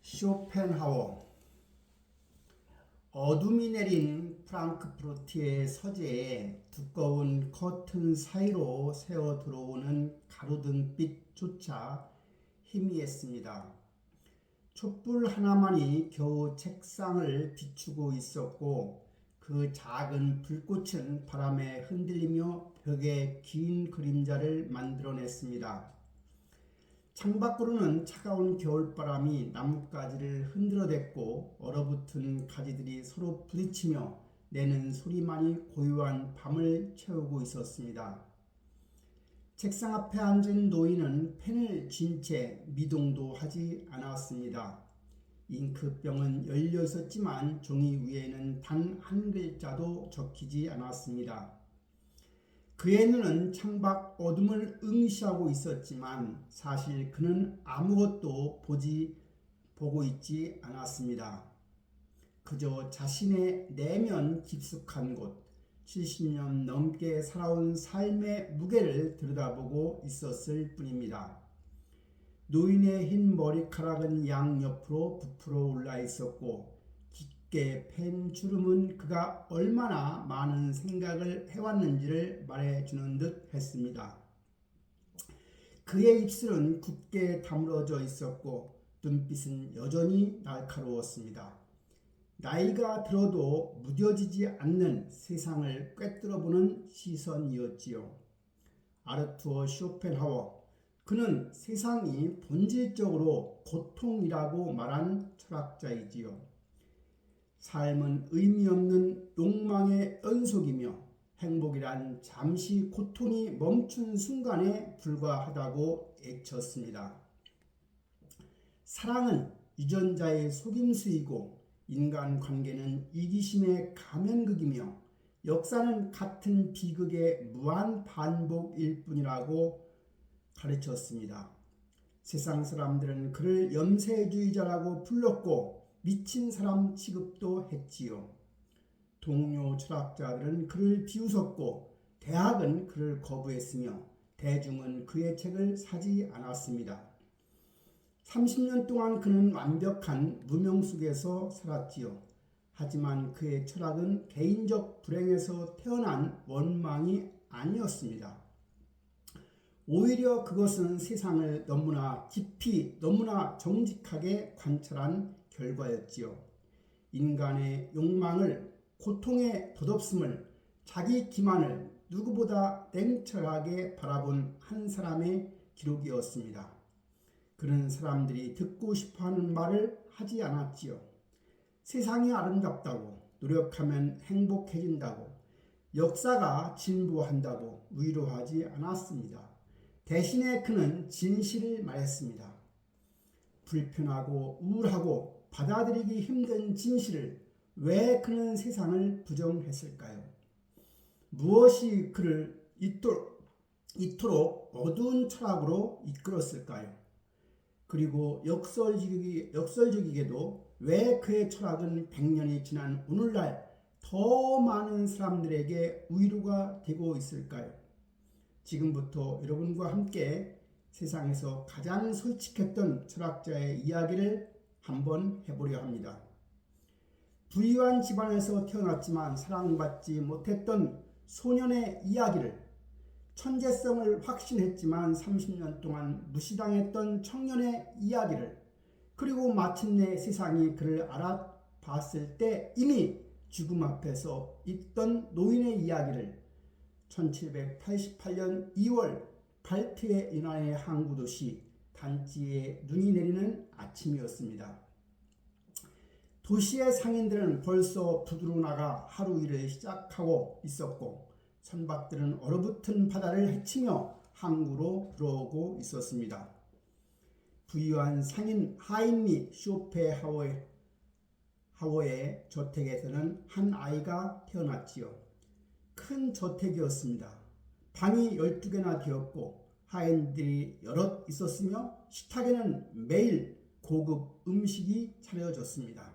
쇼펜하워. 어둠이 내린 프랑크푸르트의 서재에 두꺼운 커튼 사이로 새어 들어오는 가로등빛조차 희미했습니다. 촛불 하나만이 겨우 책상을 비추고 있었고, 그 작은 불꽃은 바람에 흔들리며 벽에 긴 그림자를 만들어냈습니다. 창밖으로는 차가운 겨울바람이 나뭇가지를 흔들어댔고, 얼어붙은 가지들이 서로 부딪히며 내는 소리만이 고요한 밤을 채우고 있었습니다. 책상 앞에 앉은 노인은 펜을 쥔 채 미동도 하지 않았습니다. 잉크병은 열려 있었지만 종이 위에는 단 한 글자도 적히지 않았습니다. 그의 눈은 창밖 어둠을 응시하고 있었지만 사실 그는 아무것도 보고 있지 않았습니다. 그저 자신의 내면 깊숙한 곳, 70년 넘게 살아온 삶의 무게를 들여다보고 있었을 뿐입니다. 노인의 흰 머리카락은 양옆으로 부풀어 올라 있었고, 깊게 팬 주름은 그가 얼마나 많은 생각을 해왔는지를 말해주는 듯 했습니다. 그의 입술은 굳게 다물어져 있었고, 눈빛은 여전히 날카로웠습니다. 나이가 들어도 무뎌지지 않는 세상을 꿰뚫어보는 시선이었지요. 아르투어 쇼펜하워. 그는 세상이 본질적으로 고통이라고 말한 철학자이지요. 삶은 의미 없는 욕망의 연속이며 행복이란 잠시 고통이 멈춘 순간에 불과하다고 외쳤습니다. 사랑은 유전자의 속임수이고, 인간관계는 이기심의 가면극이며, 역사는 같은 비극의 무한 반복일 뿐이라고 가르쳤습니다. 세상 사람들은 그를 염세주의자라고 불렀고, 미친 사람 취급도 했지요. 동료 철학자들은 그를 비웃었고, 대학은 그를 거부했으며 대중은 그의 책을 사지 않았습니다. 30년 동안 그는 완벽한 무명 속에서 살았지요. 하지만 그의 철학은 개인적 불행에서 태어난 원망이 아니었습니다. 오히려 그것은 세상을 너무나 깊이, 너무나 정직하게 관찰한 결과였지요. 인간의 욕망을, 고통의 덧없음을, 자기 기만을 누구보다 냉철하게 바라본 한 사람의 기록이었습니다. 그는 사람들이 듣고 싶어하는 말을 하지 않았지요. 세상이 아름답다고, 노력하면 행복해진다고, 역사가 진보한다고 위로하지 않았습니다. 대신에 그는 진실을 말했습니다. 불편하고 우울하고 받아들이기 힘든 진실을 왜 그는 세상을 부정했을까요? 무엇이 그를 이토록 어두운 철학으로 이끌었을까요? 그리고 역설적이게도 왜 그의 철학은 100년이 지난 오늘날 더 많은 사람들에게 위로가 되고 있을까요? 지금부터 여러분과 함께 세상에서 가장 솔직했던 철학자의 이야기를 한번 해보려 합니다. 부유한 집안에서 태어났지만 사랑받지 못했던 소년의 이야기를, 천재성을 확신했지만 30년 동안 무시당했던 청년의 이야기를, 그리고 마침내 세상이 그를 알아봤을 때 이미 죽음 앞에서 있던 노인의 이야기를 1788년 2월 발트의 연안의 항구도시 단지에 눈이 내리는 아침이었습니다. 도시의 상인들은 벌써 부두로 나가 하루 일을 시작하고 있었고, 선박들은 얼어붙은 바다를 헤치며 항구로 들어오고 있었습니다. 부유한 상인 하인리 쇼펜하워의 저택에서는 한 아이가 태어났지요. 큰 저택이었습니다. 방이 12개나 되었고 하인들이 여럿 있었으며 식탁에는 매일 고급 음식이 차려졌습니다.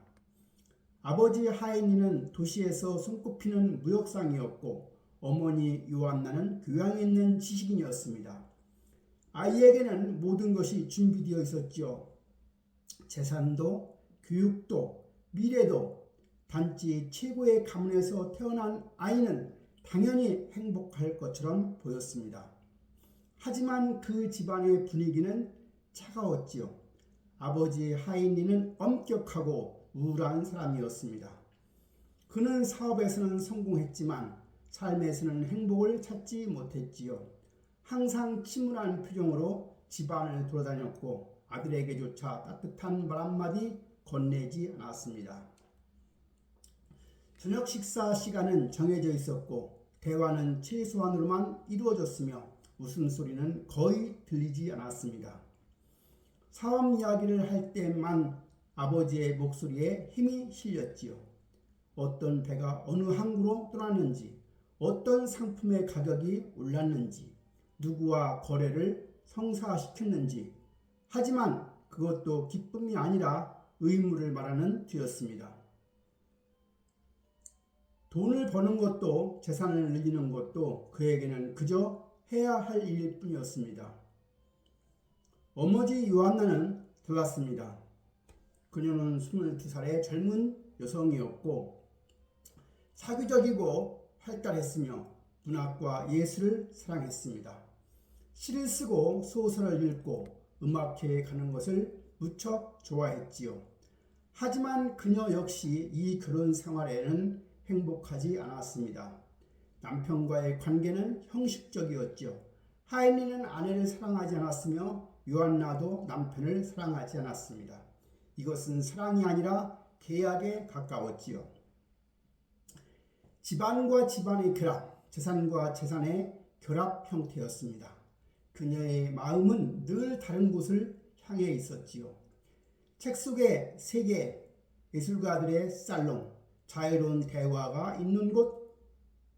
아버지 하인리는 도시에서 손꼽히는 무역상이었고, 어머니 요한나는 교양 있는 지식인이었습니다. 아이에게는 모든 것이 준비되어 있었지요. 재산도, 교육도, 미래도 단지 최고의 가문에서 태어난 아이는 당연히 행복할 것처럼 보였습니다. 하지만 그 집안의 분위기는 차가웠지요. 아버지 하인리는 엄격하고 우울한 사람이었습니다. 그는 사업에서는 성공했지만 삶에서는 행복을 찾지 못했지요. 항상 침울한 표정으로 집안을 돌아다녔고 아들에게조차 따뜻한 말 한마디 건네지 않았습니다. 저녁 식사 시간은 정해져 있었고 대화는 최소한으로만 이루어졌으며 웃음소리는 거의 들리지 않았습니다. 사업 이야기를 할 때만 아버지의 목소리에 힘이 실렸지요. 어떤 배가 어느 항구로 떠났는지, 어떤 상품의 가격이 올랐는지, 누구와 거래를 성사시켰는지, 하지만 그것도 기쁨이 아니라 의무를 말하는 뒤였습니다. 돈을 버는 것도 재산을 늘리는 것도 그에게는 그저 해야 할 일일 뿐이었습니다. 어머니 요한나는 달랐습니다. 그녀는 22살의 젊은 여성이었고 사교적이고 활달했으며 문학과 예술을 사랑했습니다. 시를 쓰고 소설을 읽고 음악회에 가는 것을 무척 좋아했지요. 하지만 그녀 역시 이 결혼 생활에는 행복하지 않았습니다. 남편과의 관계는 형식적이었죠. 하인리는 아내를 사랑하지 않았으며 요한나도 남편을 사랑하지 않았습니다. 이것은 사랑이 아니라 계약에 가까웠지요. 집안과 집안의 결합, 재산과 재산의 결합 형태였습니다. 그녀의 마음은 늘 다른 곳을 향해 있었지요. 책 속에 세계 예술가들의 살롱, 자유로운 대화가 있는 곳,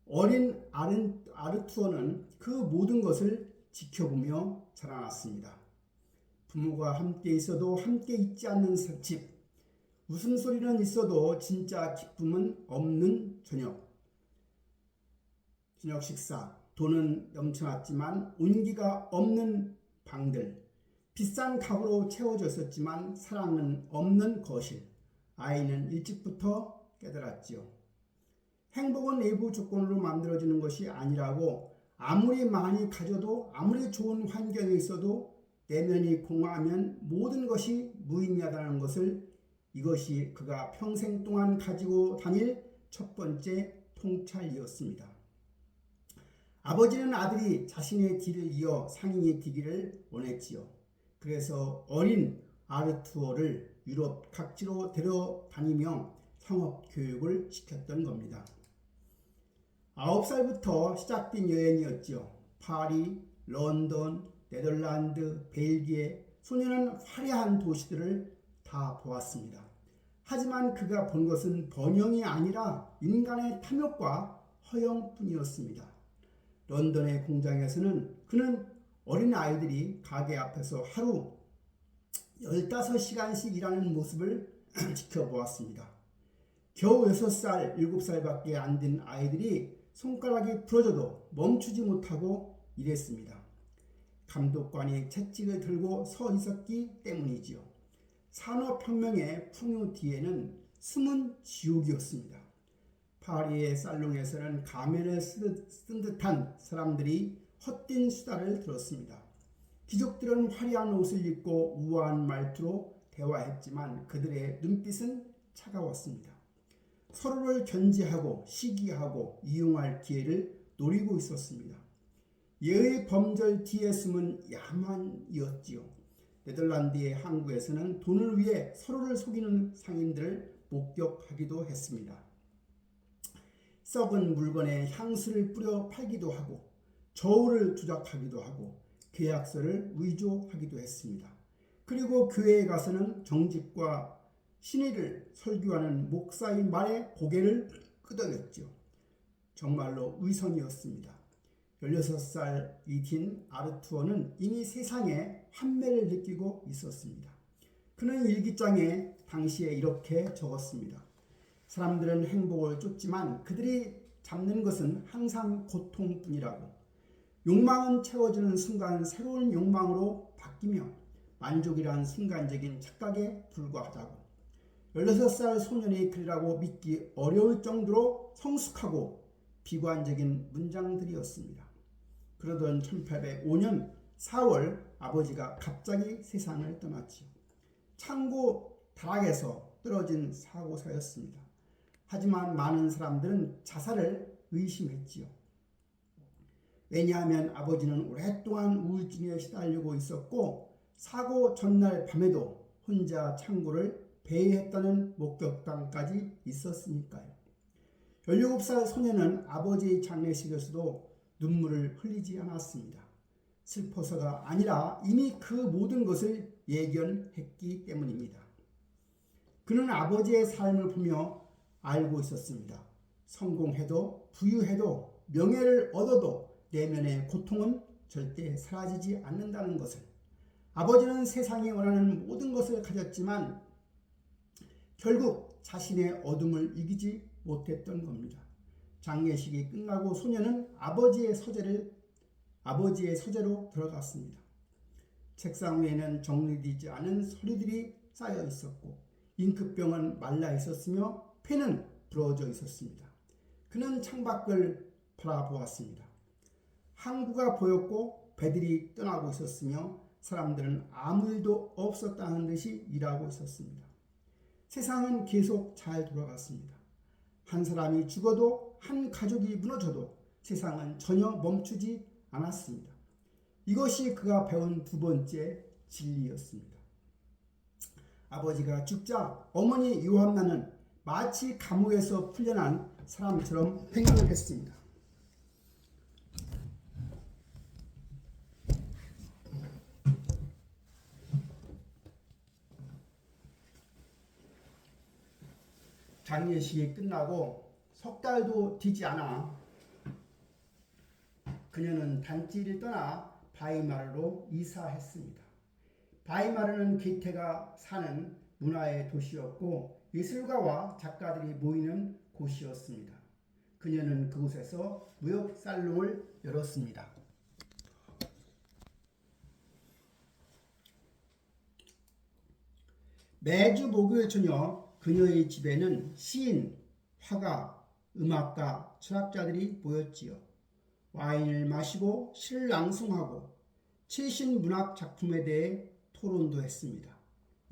어린 아르투어는 그 모든 것을 지켜보며 자라났습니다. 부모가 함께 있어도 함께 있지 않는 집, 웃음소리는 있어도 진짜 기쁨은 없는 저녁 식사, 돈은 넘쳐났지만 온기가 없는 방들, 비싼 가구로 채워져 있었지만 사랑은 없는 거실, 아이는 일찍부터 깨달았지요. 행복은 내부 조건으로 만들어지는 것이 아니라고 아무리 많이 가져도 아무리 좋은 환경에 있어도 내면이 공허하면 모든 것이 무의미하다는 것을 이것이 그가 평생 동안 가지고 다닐 첫 번째 통찰이었습니다. 아버지는 아들이 자신의 뒤를 이어 상인이 되기를 원했지요. 그래서 어린 아르투어를 유럽 각지로 데려다니며 상업교육을 시켰던 겁니다. 9살부터 시작된 여행이었지요. 파리, 런던, 네덜란드, 벨기에, 소녀는 화려한 도시들을 다 보았습니다. 하지만 그가 본 것은 번영이 아니라 인간의 탐욕과 허영뿐이었습니다. 런던의 공장에서는 그는 어린 아이들이 가게 앞에서 하루 15시간씩 일하는 모습을 지켜보았습니다. 겨우 6살, 7살밖에 안 된 아이들이 손가락이 부러져도 멈추지 못하고 일했습니다. 감독관이 채찍을 들고 서 있었기 때문이지요. 산업혁명의 풍요 뒤에는 숨은 지옥이었습니다. 파리의 살롱에서는 가면을 쓴 듯한 사람들이 헛된 수다를 들었습니다. 귀족들은 화려한 옷을 입고 우아한 말투로 대화했지만 그들의 눈빛은 차가웠습니다. 서로를 견제하고 시기하고 이용할 기회를 노리고 있었습니다. 예의 범절 뒤에 숨은 야만이었지요. 네덜란드의 항구에서는 돈을 위해 서로를 속이는 상인들을 목격하기도 했습니다. 썩은 물건에 향수를 뿌려 팔기도 하고 저울을 조작하기도 하고 계약서를 위조하기도 했습니다. 그리고 교회에 가서는 정직과 신의를 설교하는 목사의 말에 고개를 끄덕였죠. 정말로 위선이었습니다. 16살이 된 아르투어는 이미 세상에 환멸을 느끼고 있었습니다. 그는 일기장에 당시에 이렇게 적었습니다. 사람들은 행복을 쫓지만 그들이 잡는 것은 항상 고통뿐이라고. 욕망은 채워지는 순간 새로운 욕망으로 바뀌며 만족이란 순간적인 착각에 불과하다고. 16살 소년이 그리라고 믿기 어려울 정도로 성숙하고 비관적인 문장들이었습니다. 그러던 1805년 4월 아버지가 갑자기 세상을 떠났지요. 창고 다락에서 떨어진 사고사였습니다. 하지만 많은 사람들은 자살을 의심했지요. 왜냐하면 아버지는 오랫동안 우울증에 시달리고 있었고 사고 전날 밤에도 혼자 창고를 배회했다는 목격담까지 있었으니까요. 17살 소년은 아버지의 장례식에서도 눈물을 흘리지 않았습니다. 슬퍼서가 아니라 이미 그 모든 것을 예견했기 때문입니다. 그는 아버지의 삶을 보며 알고 있었습니다. 성공해도 부유해도 명예를 얻어도 내면의 고통은 절대 사라지지 않는다는 것을. 아버지는 세상이 원하는 모든 것을 가졌지만 결국 자신의 어둠을 이기지 못했던 겁니다. 장례식이 끝나고 소년은 아버지의 서재로 들어갔습니다. 책상 위에는 정리되지 않은 서류들이 쌓여 있었고 잉크병은 말라 있었으며 펜은 부러져 있었습니다. 그는 창밖을 바라보았습니다. 항구가 보였고 배들이 떠나고 있었으며 사람들은 아무 일도 없었다는 듯이 일하고 있었습니다. 세상은 계속 잘 돌아갔습니다. 한 사람이 죽어도 한 가족이 무너져도 세상은 전혀 멈추지 않았습니다. 이것이 그가 배운 두 번째 진리였습니다. 아버지가 죽자 어머니 요한나는 마치 감옥에서 풀려난 사람처럼 행동을 했습니다. 장례식이 끝나고 석 달도 되지 않아 그녀는 단지를 떠나 바이마르로 이사했습니다. 바이마르는 괴테가 사는 문화의 도시였고 예술가와 작가들이 모이는 곳이었습니다. 그녀는 그곳에서 무역 살롱을 열었습니다. 매주 목요일 저녁 그녀의 집에는 시인, 화가, 음악가, 철학자들이 모였지요. 와인을 마시고 시를 낭송하고 최신 문학 작품에 대해 토론도 했습니다.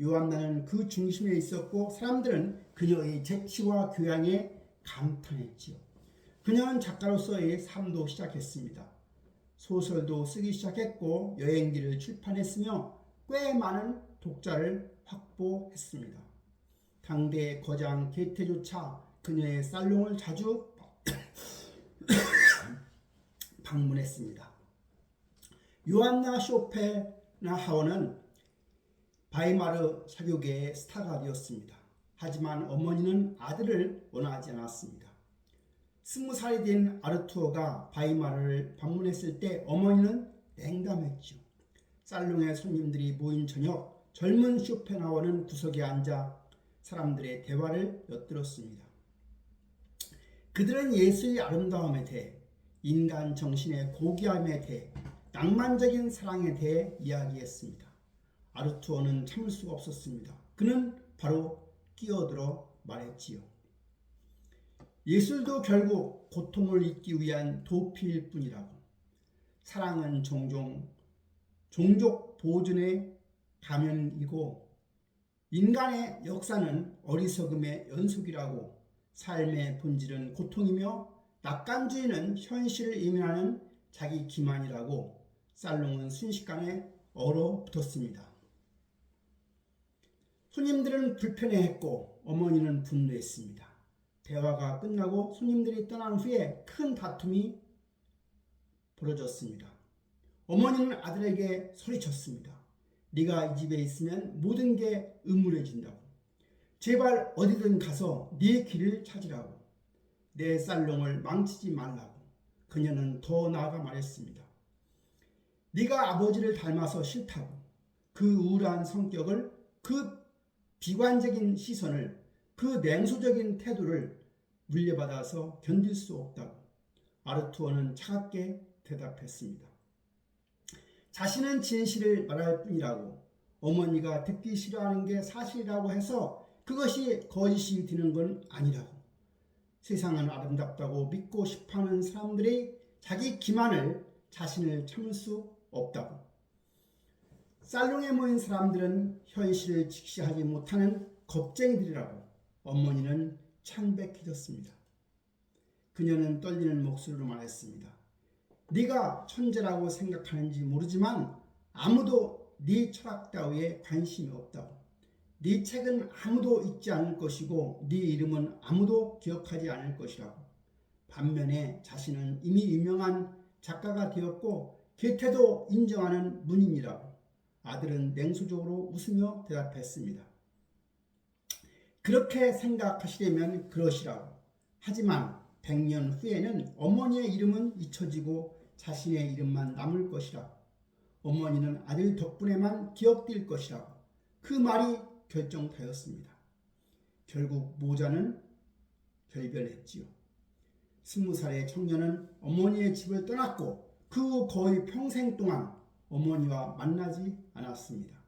요한나는 그 중심에 있었고 사람들은 그녀의 재치와 교양에 감탄했지요. 그녀는 작가로서의 삶도 시작했습니다. 소설도 쓰기 시작했고 여행기를 출판했으며 꽤 많은 독자를 확보했습니다. 당대 거장 게테조차 그녀의 살롱을 자주 방문했습니다. 요한나 쇼펜하우어는 바이마르 사교계의 스타가 되었습니다. 하지만 어머니는 아들을 원하지 않았습니다. 20살이 된 아르투어가 바이마르를 방문했을 때 어머니는 냉담했죠. 살롱에 손님들이 모인 저녁 젊은 쇼펜하우어는 구석에 앉아 사람들의 대화를 엿들었습니다. 그들은 예수의 아름다움에 대해, 인간 정신의 고귀함에 대해, 낭만적인 사랑에 대해 이야기했습니다. 아르투어는 참을 수가 없었습니다. 그는 바로 끼어들어 말했지요. 예술도 결국 고통을 잊기 위한 도피일 뿐이라고. 사랑은 종족 보존의 가면이고 인간의 역사는 어리석음의 연속이라고. 삶의 본질은 고통이며 낙관주의는 현실을 이면하는 자기 기만이라고. 살롱은 순식간에 얼어붙었습니다. 손님들은 불편해했고 어머니는 분노했습니다. 대화가 끝나고 손님들이 떠난 후에 큰 다툼이 벌어졌습니다. 어머니는 아들에게 소리쳤습니다. 네가 이 집에 있으면 모든 게 음울해진다고. 제발 어디든 가서 네 길을 찾으라고. 내 살롱을 망치지 말라고. 그녀는 더 나아가 말했습니다. 네가 아버지를 닮아서 싫다고. 그 우울한 성격을, 그 비관적인 시선을, 그 냉소적인 태도를 물려받아서 견딜 수 없다고. 아르투어는 차갑게 대답했습니다. 자신은 진실을 말할 뿐이라고. 어머니가 듣기 싫어하는 게 사실이라고 해서 그것이 거짓이 되는 건 아니라고. 세상은 아름답다고 믿고 싶어하는 사람들이 자기 기만을, 자신을 참을 수 없다고. 살롱에 모인 사람들은 현실을 직시하지 못하는 겁쟁이들이라고 어머니는 창백해졌습니다. 그녀는 떨리는 목소리로 말했습니다. 네가 천재라고 생각하는지 모르지만 아무도 네 철학 따위에 관심이 없다고. 네 책은 아무도 읽지 않을 것이고 네 이름은 아무도 기억하지 않을 것이라고. 반면에 자신은 이미 유명한 작가가 되었고 계태도 인정하는 문인이라고. 아들은 냉소적으로 웃으며 대답했습니다. 그렇게 생각하시려면 그러시라고. 하지만 100년 후에는 어머니의 이름은 잊혀지고 자신의 이름만 남을 것이라고. 어머니는 아들 덕분에만 기억될 것이라고. 그 말이 결정되었습니다. 결국 모자는 결별했지요. 20살의 청년은 어머니의 집을 떠났고 그 후 거의 평생 동안 어머니와 만나지 않았습니다.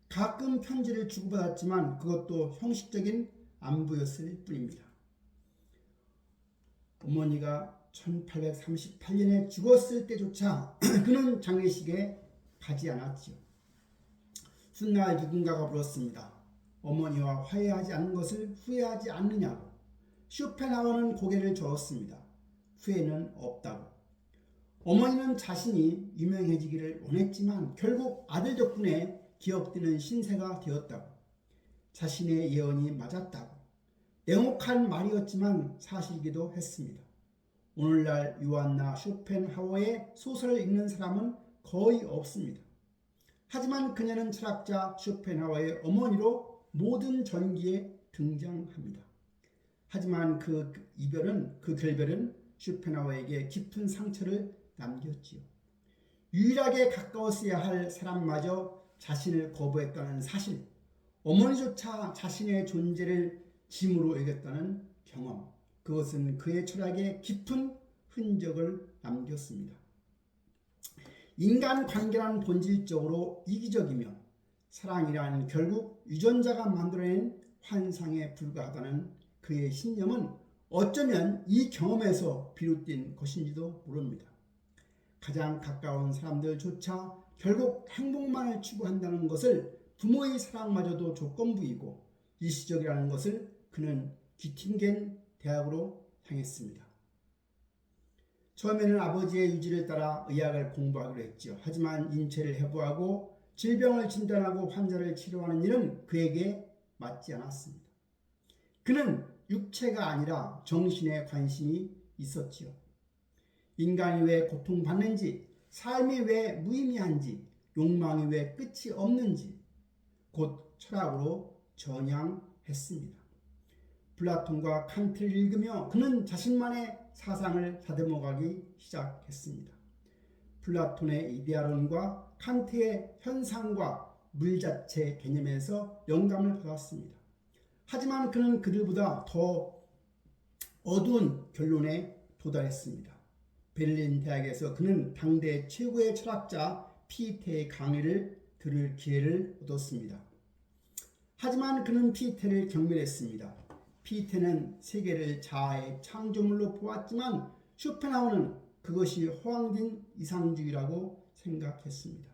가끔 편지를 주고받았지만 그것도 형식적인 안부였을 뿐입니다. 어머니가 1838년에 죽었을 때조차 그는 장례식에 가지 않았지요. 훗날 누군가가 물었습니다. 어머니와 화해하지 않는 것을 후회하지 않느냐고. 쇼펜하우어는 고개를 저었습니다. 후회는 없다고. 어머니는 자신이 유명해지기를 원했지만 결국 아들 덕분에 기억되는 신세가 되었다고. 자신의 예언이 맞았다고. 냉혹한 말이었지만 사실이기도 했습니다. 오늘날 요한나 쇼펜하우어의 소설을 읽는 사람은 거의 없습니다. 하지만 그녀는 철학자 쇼펜하우어의 어머니로 모든 전기에 등장합니다. 하지만 그 결별은 쇼펜하우어에게 깊은 상처를 남겼지요. 유일하게 가까웠어야 할 사람마저 자신을 거부했다는 사실, 어머니조차 자신의 존재를 짐으로 여겼다는 경험, 그것은 그의 철학에 깊은 흔적을 남겼습니다. 인간관계란 본질적으로 이기적이며 사랑이란 결국 유전자가 만들어낸 환상에 불과하다는 그의 신념은 어쩌면 이 경험에서 비롯된 것인지도 모릅니다. 가장 가까운 사람들조차 결국 행복만을 추구한다는 것을 부모의 사랑마저도 조건부이고 일시적이라는 것을 그는 귀팅겐 대학으로 향했습니다. 처음에는 아버지의 유지를 따라 의학을 공부하기로 했죠. 하지만 인체를 해부하고 질병을 진단하고 환자를 치료하는 일은 그에게 맞지 않았습니다. 그는 육체가 아니라 정신에 관심이 있었지요. 인간이 왜 고통받는지, 삶이 왜 무의미한지, 욕망이 왜 끝이 없는지 곧 철학으로 전향했습니다. 플라톤과 칸트를 읽으며 그는 자신만의 사상을 다듬어가기 시작했습니다. 플라톤의 이데아론과 칸트의 현상과 물 자체 개념에서 영감을 받았습니다. 하지만 그는 그들보다 더 어두운 결론에 도달했습니다. 베를린 대학에서 그는 당대 최고의 철학자 피테의 강의를 들을 기회를 얻었습니다. 하지만 그는 피테를 경멸했습니다. 피테는 세계를 자아의 창조물로 보았지만 쇼펜하우어는 그것이 허황된 이상주의라고 생각했습니다.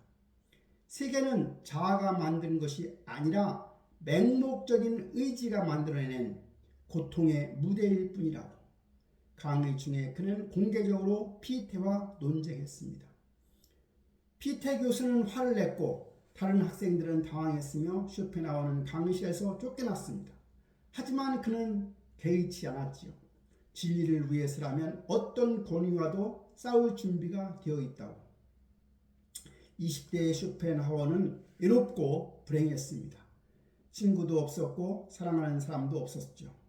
세계는 자아가 만든 것이 아니라 맹목적인 의지가 만들어낸 고통의 무대일 뿐이라고. 강의 중에 그는 공개적으로 피테와 논쟁했습니다. 피테 교수는 화를 냈고 다른 학생들은 당황했으며 쇼펜하우어는 강의실에서 쫓겨났습니다. 하지만 그는 개의치 않았지요. 진리를 위해서라면 어떤 권위와도 싸울 준비가 되어 있다고. 20대의 쇼펜하우어는 외롭고 불행했습니다. 친구도 없었고 사랑하는 사람도 없었죠.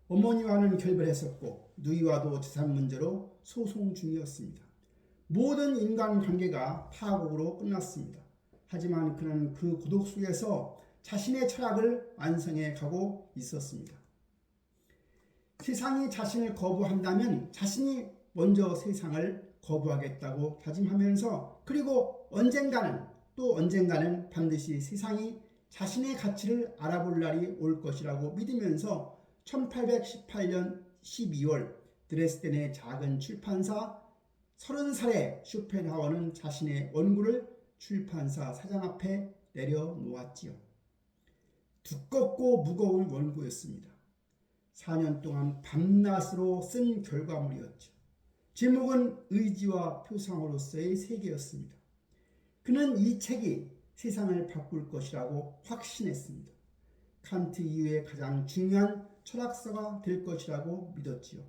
어머니와는 결별했었고 누이와도 재산 문제로 소송 중이었습니다. 모든 인간관계가 파국으로 끝났습니다. 하지만 그는 그 고독 속에서 자신의 철학을 완성해 가고 있었습니다. 세상이 자신을 거부한다면 자신이 먼저 세상을 거부하겠다고 다짐하면서 그리고 언젠가는 또 언젠가는 반드시 세상이 자신의 가치를 알아볼 날이 올 것이라고 믿으면서 1818년 12월 드레스덴의 작은 출판사 30살의 쇼펜하우어는 자신의 원고를 출판사 사장 앞에 내려놓았지요. 두껍고 무거운 원고였습니다. 4년 동안 밤낮으로 쓴 결과물이었죠. 제목은 의지와 표상으로서의 세계였습니다. 그는 이 책이 세상을 바꿀 것이라고 확신했습니다. 칸트 이후에 가장 중요한 철학서가 될 것이라고 믿었지요.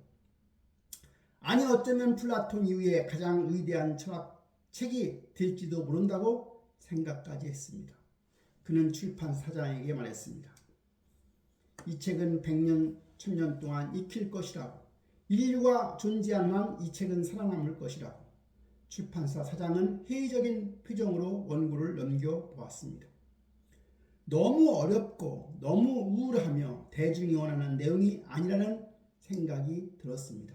아니 어쩌면 플라톤 이후에 가장 위대한 철학책이 될지도 모른다고 생각까지 했습니다. 그는 출판사장에게 말했습니다. 이 책은 100년, 1000년 동안 익힐 것이라고, 인류가 존재하는 한 이 책은 살아남을 것이라고. 출판사 사장은 회의적인 표정으로 원고를 넘겨보았습니다. 너무 어렵고 너무 우울하며 대중이 원하는 내용이 아니라는 생각이 들었습니다.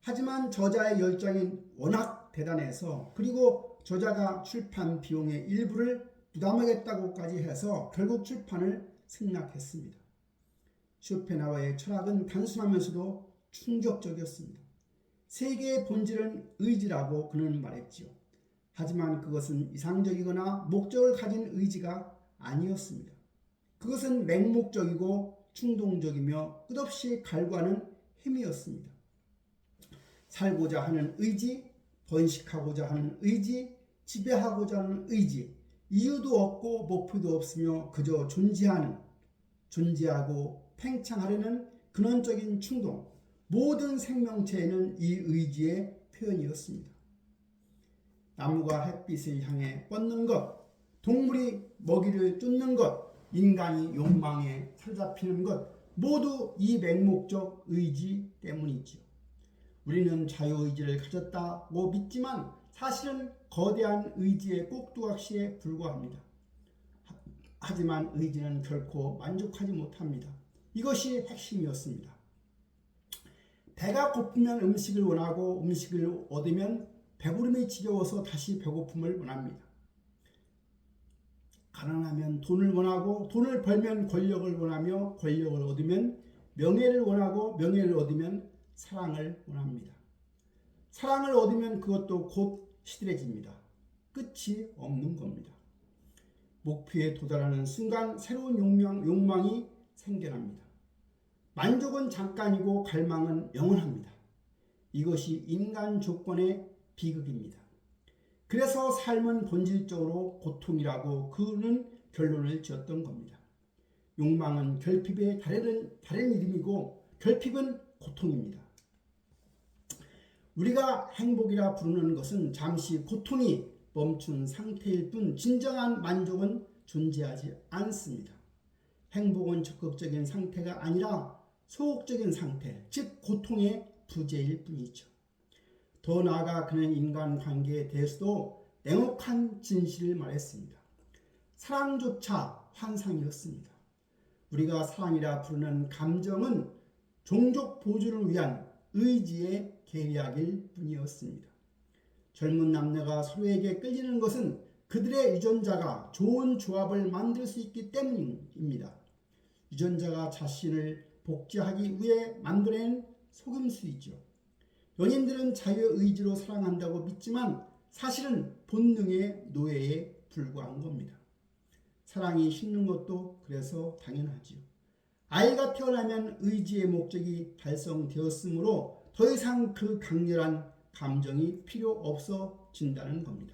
하지만 저자의 열정이 워낙 대단해서, 그리고 저자가 출판 비용의 일부를 부담하겠다고까지 해서 결국 출판을 승낙했습니다. 쇼펜하우어의 철학은 단순하면서도 충격적이었습니다. 세계의 본질은 의지라고 그는 말했지요. 하지만 그것은 이상적이거나 목적을 가진 의지가 아니었습니다. 그것은 맹목적이고 충동적이며 끝없이 갈구하는 힘이었습니다. 살고자 하는 의지, 번식하고자 하는 의지, 지배하고자 하는 의지, 이유도 없고 목표도 없으며 그저 존재하고 팽창하려는 근원적인 충동, 모든 생명체에는 이 의지의 표현이었습니다. 나무가 햇빛을 향해 뻗는 것, 동물이 먹이를 쫓는 것, 인간이 욕망에 사로잡히는 것, 모두 이 맹목적 의지 때문이지요. 우리는 자유의지를 가졌다고 믿지만 사실은 거대한 의지의 꼭두각시에 불과합니다. 하지만 의지는 결코 만족하지 못합니다. 이것이 핵심이었습니다. 배가 고프면 음식을 원하고, 음식을 얻으면 배부름이 지겨워서 다시 배고픔을 원합니다. 가난하면 돈을 원하고, 돈을 벌면 권력을 원하며, 권력을 얻으면 명예를 원하고, 명예를 얻으면 사랑을 원합니다. 사랑을 얻으면 그것도 곧 시들해집니다. 끝이 없는 겁니다. 목표에 도달하는 순간 새로운 욕망이 생겨납니다. 만족은 잠깐이고 갈망은 영원합니다. 이것이 인간 조건의 비극입니다. 그래서 삶은 본질적으로 고통이라고 그는 결론을 지었던 겁니다. 욕망은 결핍의 다른 이름이고, 결핍은 고통입니다. 우리가 행복이라 부르는 것은 잠시 고통이 멈춘 상태일 뿐 진정한 만족은 존재하지 않습니다. 행복은 적극적인 상태가 아니라 소극적인 상태, 즉 고통의 부재일 뿐이죠. 더 나아가 그는 인간관계에 대해서도 냉혹한 진실을 말했습니다. 사랑조차 환상이었습니다. 우리가 사랑이라 부르는 감정은 종족 보존을 위한 의지의 계략일 뿐이었습니다. 젊은 남녀가 서로에게 끌리는 것은 그들의 유전자가 좋은 조합을 만들 수 있기 때문입니다. 유전자가 자신을 복제하기 위해 만들어낸 속임수이죠. 연인들은 자유의지로 사랑한다고 믿지만 사실은 본능의 노예에 불과한 겁니다. 사랑이 식는 것도 그래서 당연하지요. 아이가 태어나면 의지의 목적이 달성되었으므로 더 이상 그 강렬한 감정이 필요 없어진다는 겁니다.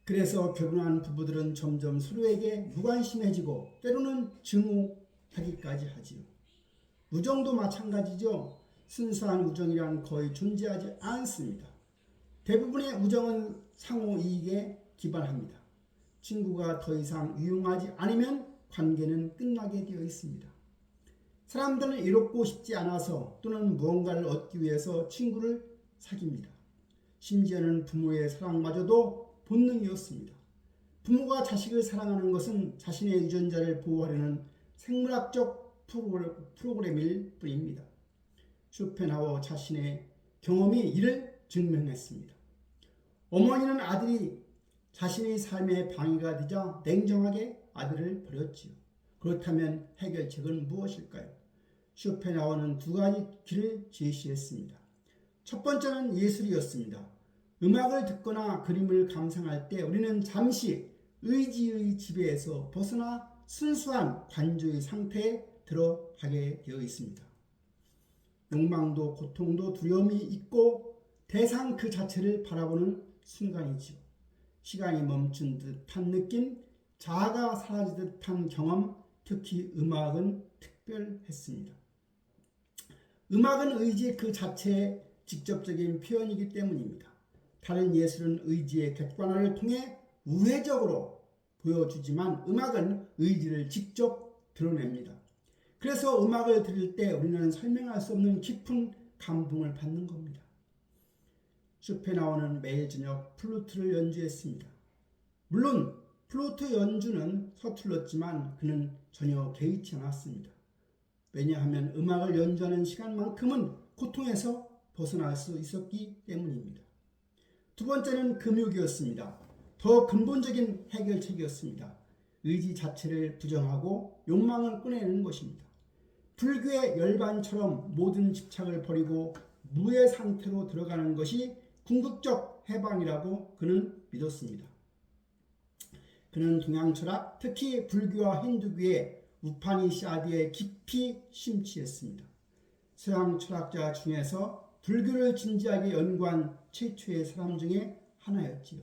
그래서 결혼한 부부들은 점점 서로에게 무관심해지고 때로는 증오하기까지 하지요. 우정도 마찬가지죠. 순수한 우정이란 거의 존재하지 않습니다. 대부분의 우정은 상호 이익에 기반합니다. 친구가 더 이상 유용하지 않으면 관계는 끝나게 되어 있습니다. 사람들은 이롭고 싶지 않아서 또는 무언가를 얻기 위해서 친구를 사귀입니다. 심지어는 부모의 사랑마저도 본능이었습니다. 부모가 자식을 사랑하는 것은 자신의 유전자를 보호하려는 생물학적 프로그램일 뿐입니다. 쇼펜하우어 자신의 경험이 이를 증명했습니다. 어머니는 아들이 자신의 삶에 방해가 되자 냉정하게 아들을 버렸지요. 그렇다면 해결책은 무엇일까요? 쇼펜하우어는 두 가지 길을 제시했습니다. 첫 번째는 예술이었습니다. 음악을 듣거나 그림을 감상할 때 우리는 잠시 의지의 지배에서 벗어나 순수한 관조의 상태에 들어가게 되어 있습니다. 욕망도 고통도 두려움이 있고 대상 그 자체를 바라보는 순간이지요. 시간이 멈춘 듯한 느낌, 자아가 사라진 듯한 경험, 특히 음악은 특별했습니다. 음악은 의지 그 자체의 직접적인 표현이기 때문입니다. 다른 예술은 의지의 객관화를 통해 우회적으로 보여주지만 음악은 의지를 직접 드러냅니다. 그래서 음악을 들을 때 우리는 설명할 수 없는 깊은 감동을 받는 겁니다. 쇼펜하우어는 매일 저녁 플루트를 연주했습니다. 물론 플루트 연주는 서툴렀지만 그는 전혀 개의치 않았습니다. 왜냐하면 음악을 연주하는 시간만큼은 고통에서 벗어날 수 있었기 때문입니다. 두 번째는 금욕이었습니다. 더 근본적인 해결책이었습니다. 의지 자체를 부정하고 욕망을 꺼내는 것입니다. 불교의 열반처럼 모든 집착을 버리고 무의 상태로 들어가는 것이 궁극적 해방이라고 그는 믿었습니다. 그는 동양 철학, 특히 불교와 힌두교의 우파니샤드에 깊이 심취했습니다. 서양 철학자 중에서 불교를 진지하게 연구한 최초의 사람 중에 하나였지요.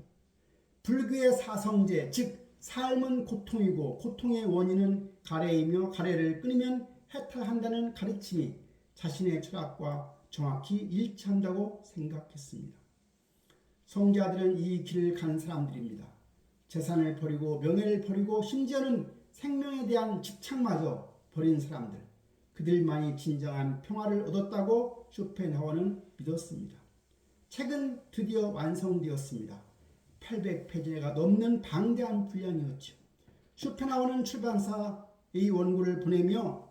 불교의 사성제, 즉 삶은 고통이고 고통의 원인은 가래이며 가래를 끊으면 해탈한다는 가르침이 자신의 철학과 정확히 일치한다고 생각했습니다. 성자들은 이 길을 간 사람들입니다. 재산을 버리고 명예를 버리고 심지어는 생명에 대한 집착마저 버린 사람들, 그들만이 진정한 평화를 얻었다고 쇼펜하우어는 믿었습니다. 책은 드디어 완성되었습니다. 800페이지가 넘는 방대한 분량이었죠. 쇼펜하우어는 출판사의 원고를 보내며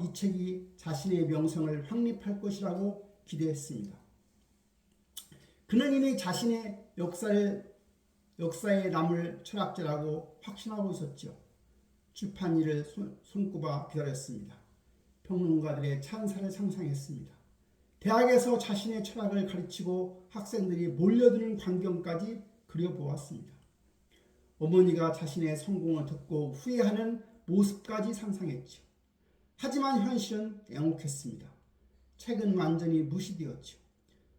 이 책이 자신의 명성을 확립할 것이라고 기대했습니다. 그는 이미 자신의 역사에 남을 철학자라고 확신하고 있었죠. 출판일을 손꼽아 기다렸습니다. 평론가들의 찬사를 상상했습니다. 대학에서 자신의 철학을 가르치고 학생들이 몰려드는 광경까지 그려보았습니다. 어머니가 자신의 성공을 듣고 후회하는 모습까지 상상했죠. 하지만 현실은 냉혹했습니다. 책은 완전히 무시되었죠.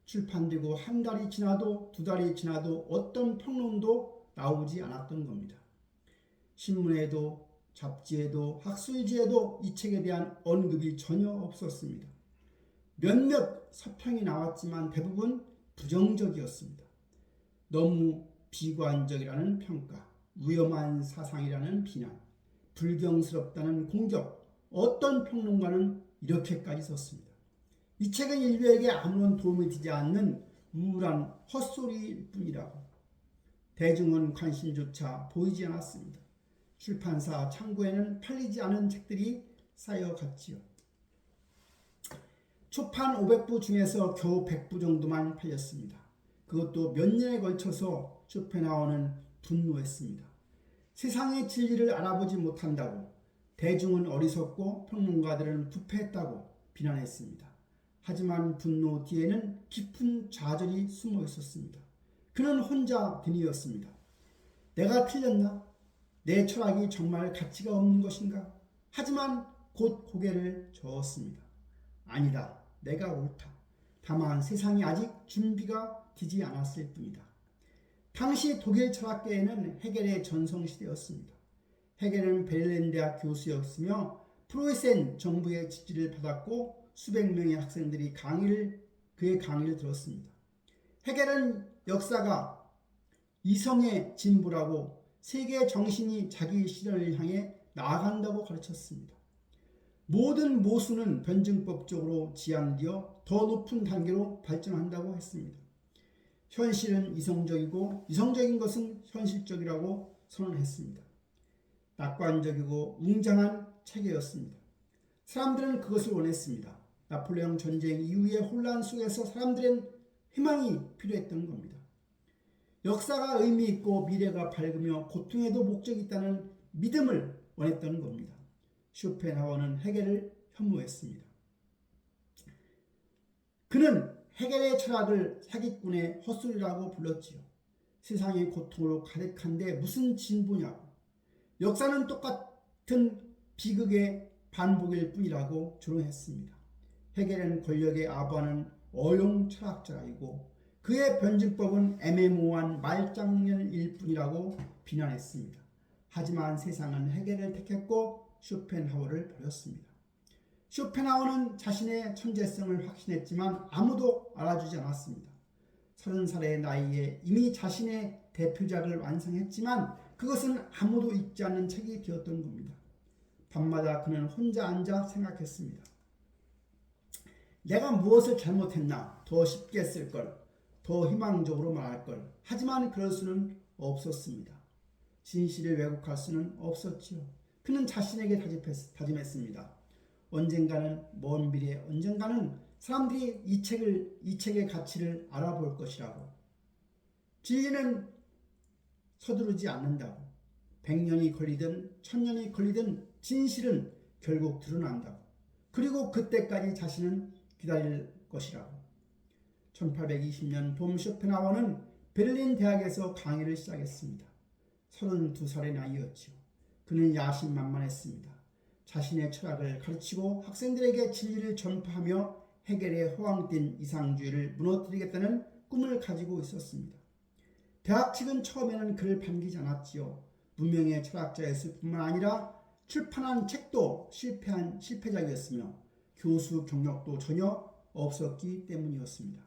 출판되고 한 달이 지나도 두 달이 지나도 어떤 평론도 나오지 않았던 겁니다. 신문에도 잡지에도 학술지에도 이 책에 대한 언급이 전혀 없었습니다. 몇몇 서평이 나왔지만 대부분 부정적이었습니다. 너무 비관적이라는 평가, 위험한 사상이라는 비난, 불경스럽다는 공격, 어떤 평론가는 이렇게까지 썼습니다. 이 책은 인류에게 아무런 도움이 되지 않는 우울한 헛소리일 뿐이라고. 대중은 관심조차 보이지 않았습니다. 출판사 창고에는 팔리지 않은 책들이 쌓여갔지요. 초판 500부 중에서 겨우 100부 정도만 팔렸습니다. 그것도 몇 년에 걸쳐서 쇼펜하우어는 분노했습니다. 세상의 진리를 알아보지 못한다고, 대중은 어리석고 평론가들은 부패했다고 비난했습니다. 하지만 분노 뒤에는 깊은 좌절이 숨어 있었습니다. 그는 혼자 드니었습니다. 내가 틀렸나? 내 철학이 정말 가치가 없는 것인가? 하지만 곧 고개를 저었습니다. 아니다. 내가 옳다. 다만 세상이 아직 준비가 되지 않았을 뿐이다. 당시 독일 철학계에는 헤겔의 전성시대였습니다. 헤겔은 베를린 대학 교수였으며 프로이센 정부의 지지를 받았고 수백 명의 학생들이 그의 강의를 들었습니다. 헤겔은 역사가 이성의 진보라고 세계 정신이 자기 실현을 향해 나아간다고 가르쳤습니다. 모든 모순은 변증법적으로 지향되어 더 높은 단계로 발전한다고 했습니다. 현실은 이성적이고 이성적인 것은 현실적이라고 선언했습니다. 낙관적이고 웅장한 체계였습니다. 사람들은 그것을 원했습니다. 나폴레옹 전쟁 이후의 혼란 속에서 사람들은 희망이 필요했던 겁니다. 역사가 의미 있고 미래가 밝으며 고통에도 목적이 있다는 믿음을 원했던 겁니다. 쇼펜하우어는 헤겔을 혐오했습니다. 그는 헤겔의 철학을 사기꾼의 헛소리라고 불렀지요. 세상의 고통으로 가득한데 무슨 진보냐고. 역사는 똑같은 비극의 반복일 뿐이라고 조롱했습니다. 헤겔은 권력에 아부하는 어용 철학자이고 그의 변증법은 애매모호한 말장난일 뿐이라고 비난했습니다. 하지만 세상은 헤겔을 택했고 쇼펜하우어를 버렸습니다. 쇼펜하우어는 자신의 천재성을 확신했지만 아무도 알아주지 않았습니다. 30살의 나이에 이미 자신의 대표작을 완성했지만 그것은 아무도 읽지 않는 책이 되었던 겁니다. 밤마다 그는 혼자 앉아 생각했습니다. 내가 무엇을 잘못했나? 더 쉽게 쓸걸, 더 희망적으로 말할걸. 하지만 그럴 수는 없었습니다. 진실을 왜곡할 수는 없었지요. 그는 자신에게 다짐했습니다. 언젠가는, 먼 미래 언젠가는 사람들이 이 책의 가치를 알아볼 것이라고. 진리는 서두르지 않는다고. 100년이 걸리든 1000년이 걸리든 진실은 결국 드러난다고. 그리고 그때까지 자신은 기다릴 것이라고. 1820년 봄 쇼펜하우어는 베를린 대학에서 강의를 시작했습니다. 32살의 나이였지요. 그는 야심만만했습니다. 자신의 철학을 가르치고 학생들에게 진리를 전파하며 헤겔의 허황된 이상주의를 무너뜨리겠다는 꿈을 가지고 있었습니다. 대학 측은 처음에는 그를 반기지 않았지요. 무명의 철학자였을 뿐만 아니라 출판한 책도 실패작이었으며 교수 경력도 전혀 없었기 때문이었습니다.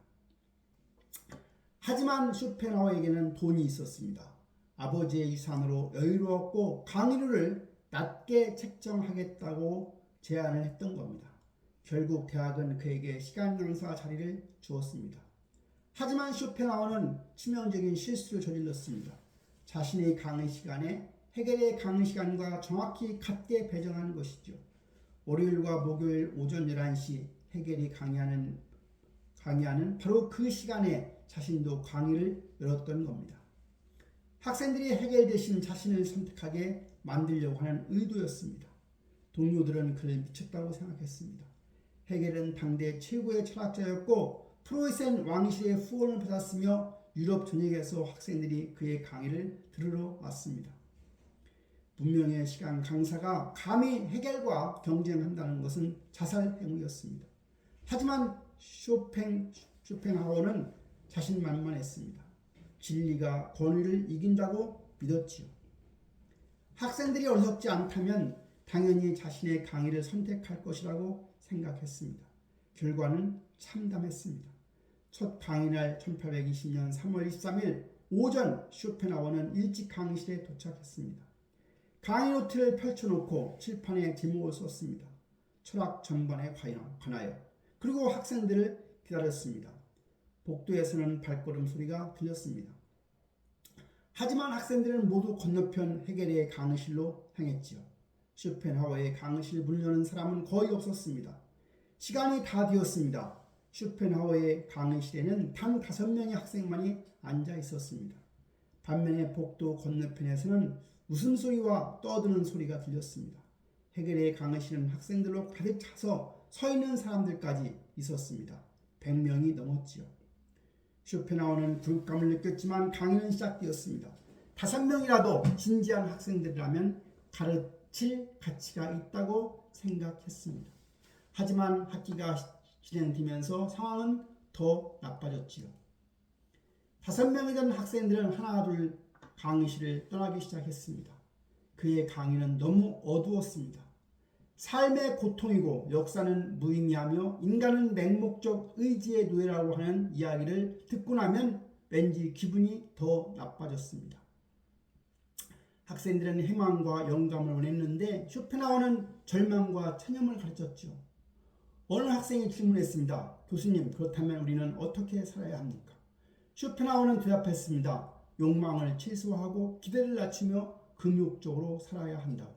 하지만 쇼펜하우어에게는 돈이 있었습니다. 아버지의 유산으로 여유로웠고 강의료를 낮게 책정하겠다고 제안을 했던 겁니다. 결국 대학은 그에게 시간 강사 자리를 주었습니다. 하지만 쇼펜하우어는 치명적인 실수를 저질렀습니다. 자신의 강의 시간에 헤겔의 강의 시간과 정확히 같게 배정하는 것이죠. 월요일과 목요일 오전 11시 헤겔이 강의하는 바로 그 시간에 자신도 강의를 열었던 겁니다. 학생들이 헤겔 대신 자신을 선택하게 만들려고 하는 의도였습니다. 동료들은 그를 미쳤다고 생각했습니다. 헤겔은 당대 최고의 철학자였고 프로이센 왕실의 후원을 받았으며 유럽 전역에서 학생들이 그의 강의를 들으러 왔습니다. 문명의 시간 강사가 감히 헤겔과 경쟁한다는 것은 자살 행위였습니다. 하지만 쇼펜하우어는 자신만만했습니다. 진리가 권위를 이긴다고 믿었지요. 학생들이 어리석지 않다면 당연히 자신의 강의를 선택할 것이라고 생각했습니다. 결과는 참담했습니다. 첫 강의날 1820년 3월 23일 오전 쇼펜하우어는 일찍 강의실에 도착했습니다. 강의 노트를 펼쳐놓고 칠판에 제목을 썼습니다. 철학 전반에 관하여. 그리고 학생들을 기다렸습니다. 복도에서는 발걸음 소리가 들렸습니다. 하지만 학생들은 모두 건너편 헤겔의 강의실로 향했지요. 쇼펜하우어의 강의실 문을 여는 사람은 거의 없었습니다. 시간이 다 되었습니다. 쇼펜하우어의 강의실에는 단 5명의 학생만이 앉아 있었습니다. 반면에 복도 건너편에서는 웃음소리와 떠드는 소리가 들렸습니다. 헤겔의 강의실은 학생들로 가득 차서 서 있는 사람들까지 있었습니다. 100명이 넘었지요. 쇼펜하우어는 굴감을 느꼈지만 강의는 시작되었습니다. 5명이라도 진지한 학생들이라면 가르칠 가치가 있다고 생각했습니다. 하지만 학기가 진행되면서 상황은 더 나빠졌지요. 5명이 된 학생들은 하나둘 강의실을 떠나기 시작했습니다. 그의 강의는 너무 어두웠습니다. 삶의 고통이고 역사는 무의미하며 인간은 맹목적 의지의 노예라고 하는 이야기를 듣고 나면 왠지 기분이 더 나빠졌습니다. 학생들은 희망과 영감을 원했는데 쇼펜하우어는 절망과 체념을 가르쳤죠. 어느 학생이 질문했습니다. 교수님, 그렇다면 우리는 어떻게 살아야 합니까? 쇼펜하우어는 대답했습니다. 욕망을 최소화하고 기대를 낮추며 긍욕적으로 살아야 한다고.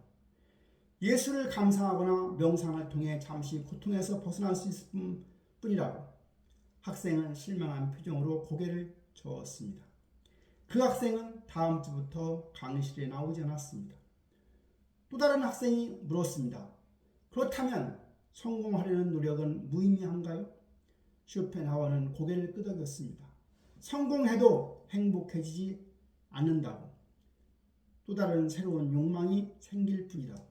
예수를 감상하거나 명상을 통해 잠시 고통에서 벗어날 수 있을 뿐이라고. 학생은 실망한 표정으로 고개를 저었습니다. 그 학생은 다음 주부터 강의실에 나오지 않았습니다. 또 다른 학생이 물었습니다. 그렇다면 성공하려는 노력은 무의미한가요? 쇼펜하우어는 고개를 끄덕였습니다. 성공해도 행복해지지 않는다고. 또 다른 새로운 욕망이 생길 뿐이라고.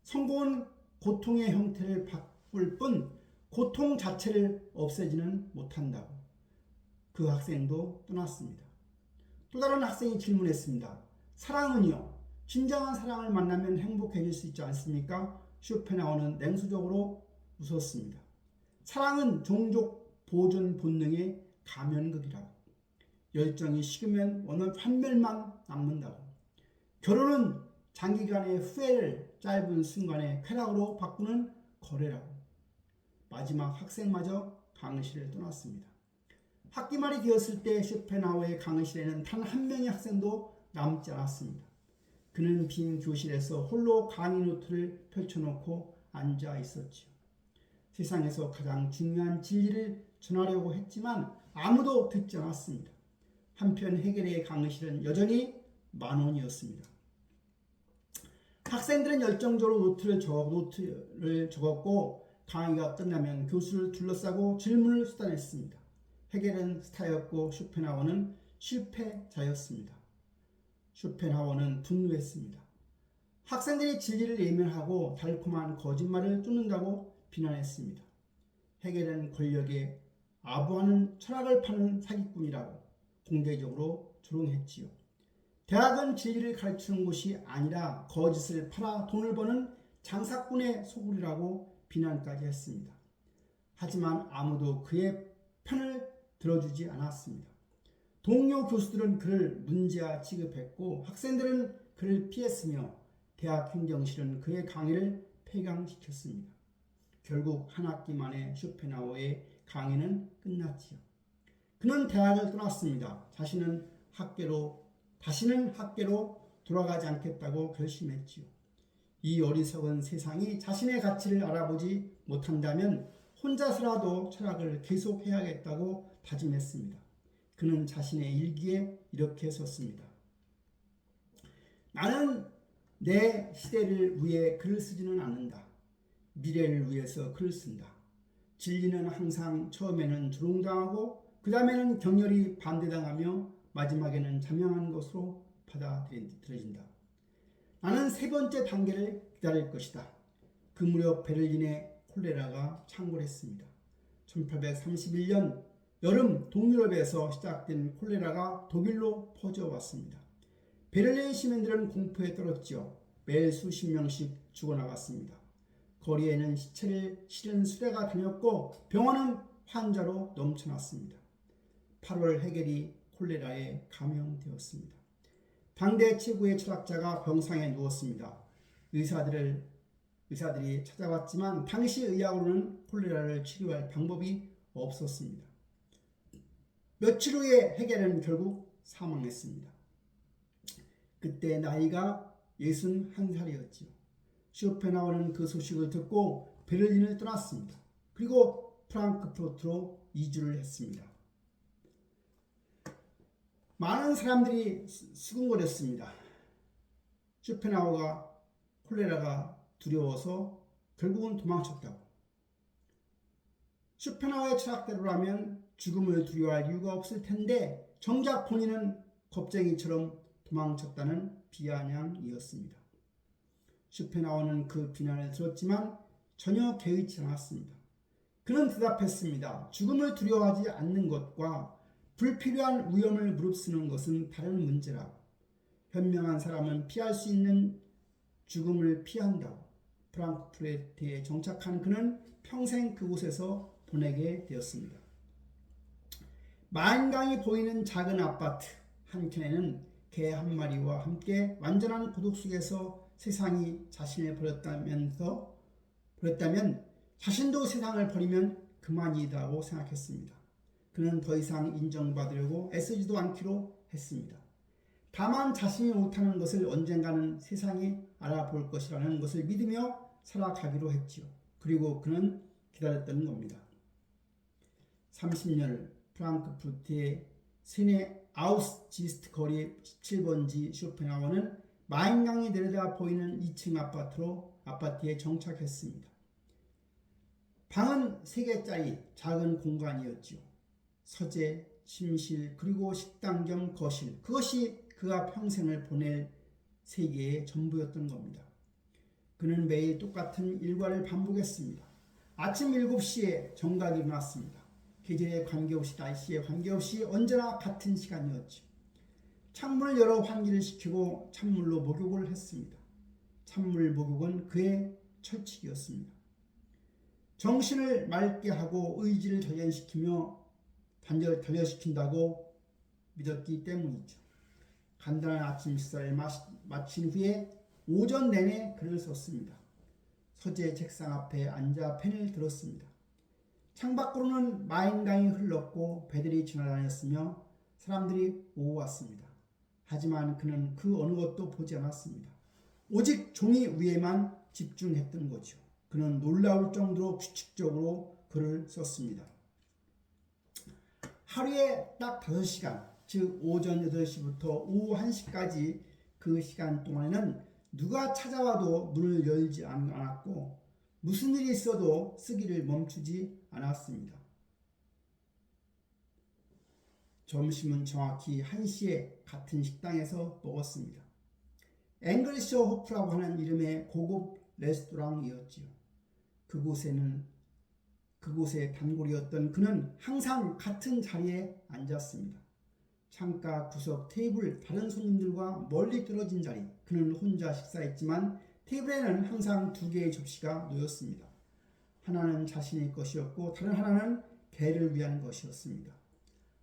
성공은 고통의 형태를 바꿀 뿐 고통 자체를 없애지는 못한다고. 그 학생도 떠났습니다. 또 다른 학생이 질문했습니다. 사랑은요? 진정한 사랑을 만나면 행복해질 수 있지 않습니까? 쇼펜하우어는 냉소적으로 웃었습니다. 사랑은 종족 보존 본능의 가면극이라고. 열정이 식으면 어느 환멸만 남는다고. 결혼은 장기간의 후회를 짧은 순간의 쾌락으로 바꾸는 거래라고. 마지막 학생마저 강의실을 떠났습니다. 학기 말이 되었을 때 쇼펜하우어의 강의실에는 단 한 명의 학생도 남지 않았습니다. 그는 빈 교실에서 홀로 강의 노트를 펼쳐놓고 앉아 있었지요. 세상에서 가장 중요한 진리를 전하려고 했지만 아무도 듣지 않았습니다. 한편 헤겔의 강의실은 여전히 만원이었습니다. 학생들은 열정적으로 노트를 적었고 강의가 끝나면 교수를 둘러싸고 질문을 수단했습니다. 헤겔은 스타였고 쇼펜하우어는 실패자였습니다. 쇼펜하우어는 분노했습니다. 학생들이 진리를 외면하고 달콤한 거짓말을 쫓는다고 비난했습니다. 헤겔은 권력에 아부하는 철학을 파는 사기꾼이라고 공개적으로 조롱했지요. 대학은 진리를 가르치는 곳이 아니라 거짓을 팔아 돈을 버는 장사꾼의 소굴이라고 비난까지 했습니다. 하지만 아무도 그의 편을 들어주지 않았습니다. 동료 교수들은 그를 문제아 취급했고 학생들은 그를 피했으며 대학 행정실은 그의 강의를 폐강시켰습니다. 결국 한 학기 만에 쇼펜하우어의 강의는 끝났지요. 그는 대학을 떠났습니다. 다시는 학계로 돌아가지 않겠다고 결심했지요. 이 어리석은 세상이 자신의 가치를 알아보지 못한다면 혼자서라도 철학을 계속해야겠다고 다짐했습니다. 그는 자신의 일기에 이렇게 썼습니다. 나는 내 시대를 위해 글을 쓰지는 않는다. 미래를 위해서 글을 쓴다. 진리는 항상 처음에는 조롱당하고 그 다음에는 격렬히 반대당하며 마지막에는 자명한 것으로 받아들여진다. 나는 세 번째 단계를 기다릴 것이다. 그 무렵 베를린에 콜레라가 창궐했습니다. 1831년 여름 동유럽에서 시작된 콜레라가 독일로 퍼져왔습니다. 베를린 시민들은 공포에 떨었지요. 매일 수십 명씩 죽어나갔습니다. 거리에는 시체를 실은 수레가 다녔고 병원은 환자로 넘쳐났습니다. 8월 헤겔이 콜레라에 감염되었습니다. 당대 최고의 철학자가 병상에 누웠습니다. 의사들이 찾아왔지만 당시 의학으로는 콜레라를 치료할 방법이 없었습니다. 며칠 후에 헤겔은 결국 사망했습니다. 그때 나이가 61살이었지요. 쇼펜하우어는 그 소식을 듣고 베를린을 떠났습니다. 그리고 프랑크푸르트로 이주를 했습니다. 많은 사람들이 수군거렸습니다. 쇼펜하우어가 콜레라가 두려워서 결국은 도망쳤다고. 쇼펜하우어의 철학대로라면 죽음을 두려워할 이유가 없을 텐데 정작 본인은 겁쟁이처럼 도망쳤다는 비아냥이었습니다. 쇼펜하우어는 그 비난을 들었지만 전혀 개의치 않았습니다. 그는 대답했습니다. 죽음을 두려워하지 않는 것과 불필요한 위험을 무릅쓰는 것은 다른 문제라고. 현명한 사람은 피할 수 있는 죽음을 피한다고. 프랑크푸르트에 정착한 그는 평생 그곳에서 보내게 되었습니다. 만강이 보이는 작은 아파트 한켠에는 개 한 마리와 함께 완전한 고독 속에서 세상이 자신을 버렸다면 자신도 세상을 버리면 그만이다고 생각했습니다. 그는 더 이상 인정받으려고 애쓰지도 않기로 했습니다. 다만 자신이 옳다는 것을 언젠가는 세상이 알아볼 것이라는 것을 믿으며 살아가기로 했지요. 그리고 그는 기다렸던 겁니다. 30년을 프랑크푸르트의 시내 아우스지스트 거리 17번지 쇼펜하우어는 마인강이 내려다 보이는 2층 아파트에 정착했습니다. 방은 3개짜리 작은 공간이었지요. 서재, 침실, 그리고 식당 겸 거실. 그것이 그가 평생을 보낼 세계의 전부였던 겁니다. 그는 매일 똑같은 일과를 반복했습니다. 아침 7시에 정각이 일어났습니다. 계절에 관계없이 날씨에 관계없이 언제나 같은 시간이었죠. 찬물을 열어 환기를 시키고 찬물로 목욕을 했습니다. 찬물 목욕은 그의 철칙이었습니다. 정신을 맑게 하고 의지를 단련시킨다고 믿었기 때문이죠. 간단한 아침 식사를 마친 후에 오전 내내 글을 썼습니다. 서재 책상 앞에 앉아 펜을 들었습니다. 창밖으로는 마인강이 흘렀고 배들이 지나다녔으며 사람들이 오고 왔습니다. 하지만 그는 그 어느 것도 보지 않았습니다. 오직 종이 위에만 집중했던 거죠. 그는 놀라울 정도로 규칙적으로 글을 썼습니다. 하루에 딱 5시간, 즉 오전 8시부터 오후 1시까지 그 시간 동안에는 누가 찾아와도 문을 열지 않았고 무슨 일이 있어도 쓰기를 멈추지 않았습니다. 점심은 정확히 1시에 같은 식당에서 먹었습니다. 앵글쇼 호프라고 하는 이름의 고급 레스토랑이었지요. 그곳의 단골이었던 그는 항상 같은 자리에 앉았습니다. 창가 구석 테이블, 다른 손님들과 멀리 떨어진 자리. 그는 혼자 식사했지만 테이블에는 항상 2개의 접시가 놓였습니다. 하나는 자신의 것이었고 다른 하나는 개를 위한 것이었습니다.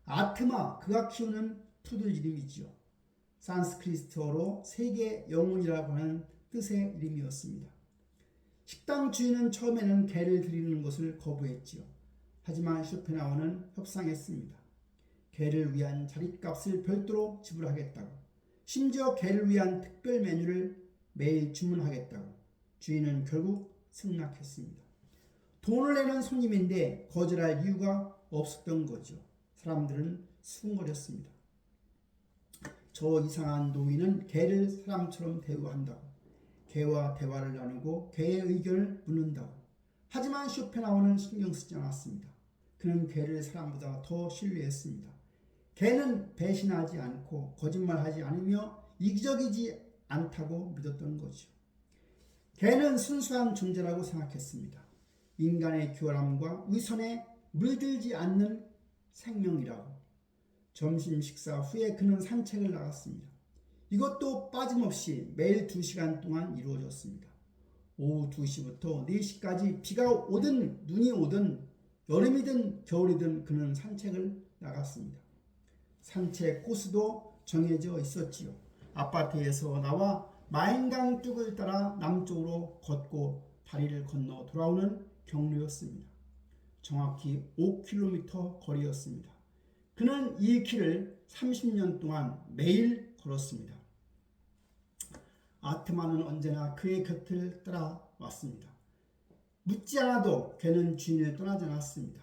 아트마, 그가 키우는 푸들 이름이지요. 산스크리트어로 세계 영혼이라고 하는 뜻의 이름이었습니다. 식당 주인은 처음에는 개를 드리는 것을 거부했지요. 하지만 쇼펜하우어는 협상했습니다. 개를 위한 자릿값을 별도로 지불하겠다고, 심지어 개를 위한 특별 메뉴를 매일 주문하겠다고. 주인은 결국 승낙했습니다. 돈을 내는 손님인데 거절할 이유가 없었던 거죠. 사람들은 수군거렸습니다. 저 이상한 노인은 개를 사람처럼 대우한다고, 개와 대화를 나누고 개의 의견을 묻는다고. 하지만 쇼펜하우어는 신경 쓰지 않았습니다. 그는 개를 사람보다 더 신뢰했습니다. 개는 배신하지 않고 거짓말하지 않으며 이기적이지 않다고 믿었던 거죠. 개는 순수한 존재라고 생각했습니다. 인간의 교활함과 위선에 물들지 않는 생명이라고. 점심 식사 후에 그는 산책을 나갔습니다. 이것도 빠짐없이 매일 2시간 동안 이루어졌습니다. 오후 2시부터 4시까지 비가 오든 눈이 오든 여름이든 겨울이든 그는 산책을 나갔습니다. 산책 코스도 정해져 있었지요. 아파트에서 나와 마인강 뚝을 따라 남쪽으로 걷고 다리를 건너 돌아오는 경로였습니다. 정확히 5km 거리였습니다. 그는 이 길을 30년 동안 매일 걸었습니다. 아트만은 언제나 그의 곁을 따라왔습니다. 묻지 않아도 개는 주인을 떠나지 않았습니다.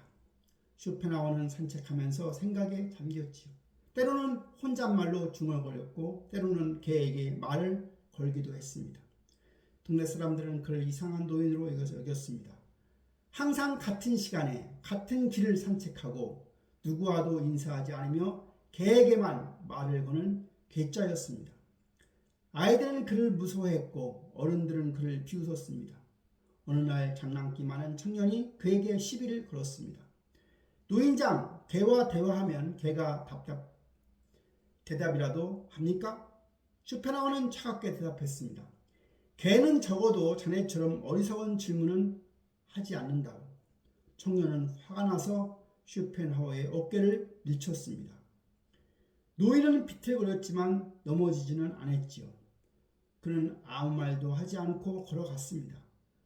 쇼펜하우어는 산책하면서 생각에 잠겼지요. 때로는 혼잣말로 중얼거렸고 때로는 개에게 말을 걸기도 했습니다. 동네 사람들은 그를 이상한 노인으로 여겼습니다. 항상 같은 시간에 같은 길을 산책하고 누구와도 인사하지 않으며 개에게만 말을 거는 개짜였습니다. 아이들은 그를 무서워했고 어른들은 그를 비웃었습니다. 어느 날 장난기 많은 청년이 그에게 시비를 걸었습니다. 노인장, 개와 대화하면 개가 대답이라도 합니까? 쇼펜하우어는 차갑게 대답했습니다. 개는 적어도 자네처럼 어리석은 질문은 하지 않는다고. 청년은 화가 나서 쇼펜하우어의 어깨를 밀쳤습니다. 노인은 비틀거렸지만 넘어지지는 않았지요. 그는 아무 말도 하지 않고 걸어갔습니다.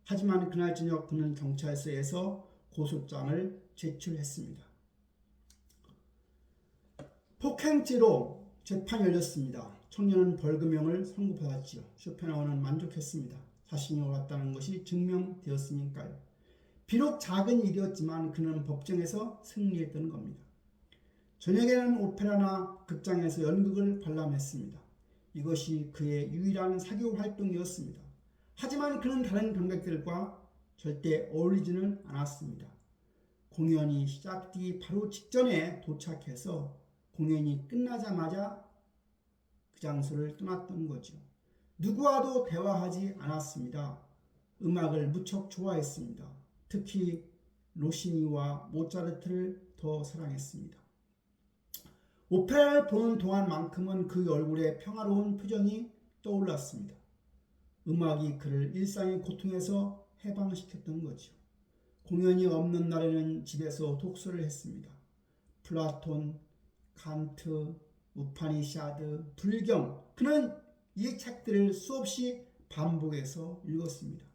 하지만 그날 저녁 그는 경찰서에서 고소장을 제출했습니다. 폭행죄로 재판이 열렸습니다. 청년은 벌금형을 선고받았지요. 쇼펜하우어는 만족했습니다. 자신이 옳았다는 것이 증명되었으니까요. 비록 작은 일이었지만 그는 법정에서 승리했던 겁니다. 저녁에는 오페라나 극장에서 연극을 관람했습니다. 이것이 그의 유일한 사교 활동이었습니다. 하지만 그는 다른 관객들과 절대 어울리지는 않았습니다. 공연이 시작되기 바로 직전에 도착해서 공연이 끝나자마자 그 장소를 떠났던 거죠. 누구와도 대화하지 않았습니다. 음악을 무척 좋아했습니다. 특히 로시니와 모차르트를 더 사랑했습니다. 오페라를 보는 동안만큼은 그 얼굴에 평화로운 표정이 떠올랐습니다. 음악이 그를 일상의 고통에서 해방시켰던 거죠. 공연이 없는 날에는 집에서 독서를 했습니다. 플라톤, 칸트, 우파니샤드, 불경, 그는 이 책들을 수없이 반복해서 읽었습니다.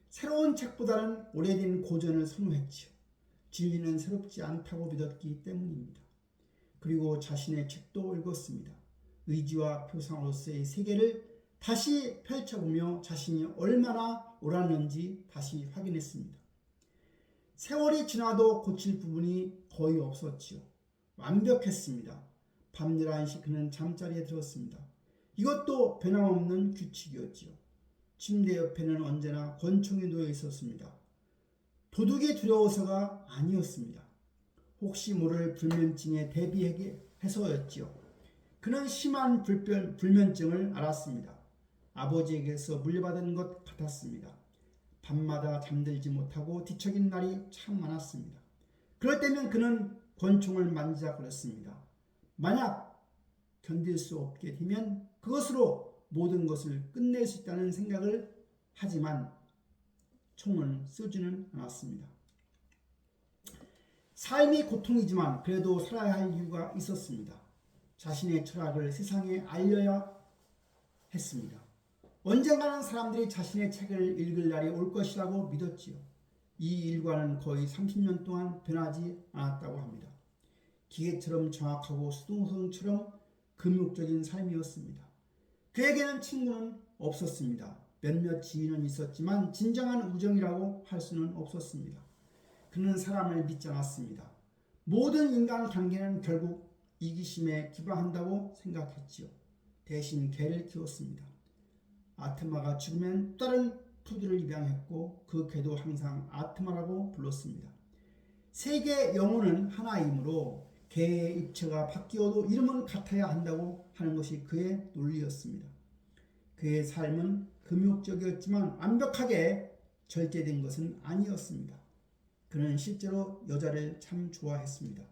새로운 책보다는 오래된 고전을 선호했지요. 진리는 새롭지 않다고 믿었기 때문입니다. 그리고 자신의 책도 읽었습니다. 의지와 표상으로서의 세계를 다시 펼쳐보며 자신이 얼마나 옳았는지 다시 확인했습니다. 세월이 지나도 고칠 부분이 거의 없었지요. 완벽했습니다. 밤 11시 그는 잠자리에 들었습니다. 이것도 변함없는 규칙이었지요. 침대 옆에는 언제나 권총이 놓여 있었습니다. 도둑이 두려워서가 아니었습니다. 혹시 모를 불면증에 대비해서였지요. 그는 심한 불면증을 앓았습니다. 아버지에게서 물려받은 것 같았습니다. 밤마다 잠들지 못하고 뒤척인 날이 참 많았습니다. 그럴 때면 그는 권총을 만지작거렸습니다. 만약 견딜 수 없게 되면 그것으로 모든 것을 끝낼 수 있다는 생각을 하지만 총을 쏘지는 않았습니다. 삶이 고통이지만 그래도 살아야 할 이유가 있었습니다. 자신의 철학을 세상에 알려야 했습니다. 언젠가는 사람들이 자신의 책을 읽을 날이 올 것이라고 믿었지요. 이 일과는 거의 30년 동안 변하지 않았다고 합니다. 기계처럼 정확하고 수동성처럼 금욕적인 삶이었습니다. 그에게는 친구는 없었습니다. 몇몇 지인은 있었지만 진정한 우정이라고 할 수는 없었습니다. 그는 사람을 믿지 않았습니다. 모든 인간 관계는 결국 이기심에 기반한다고 생각했지요. 대신 개를 키웠습니다. 아트마가 죽으면 다른 푸드를 입양했고 그 개도 항상 아트마라고 불렀습니다. 세계의 영혼은 하나이므로 개의 입체가 바뀌어도 이름은 같아야 한다고 하는 것이 그의 논리였습니다. 그의 삶은 금욕적이었지만 완벽하게 절제된 것은 아니었습니다. 그는 실제로 여자를 참 좋아했습니다.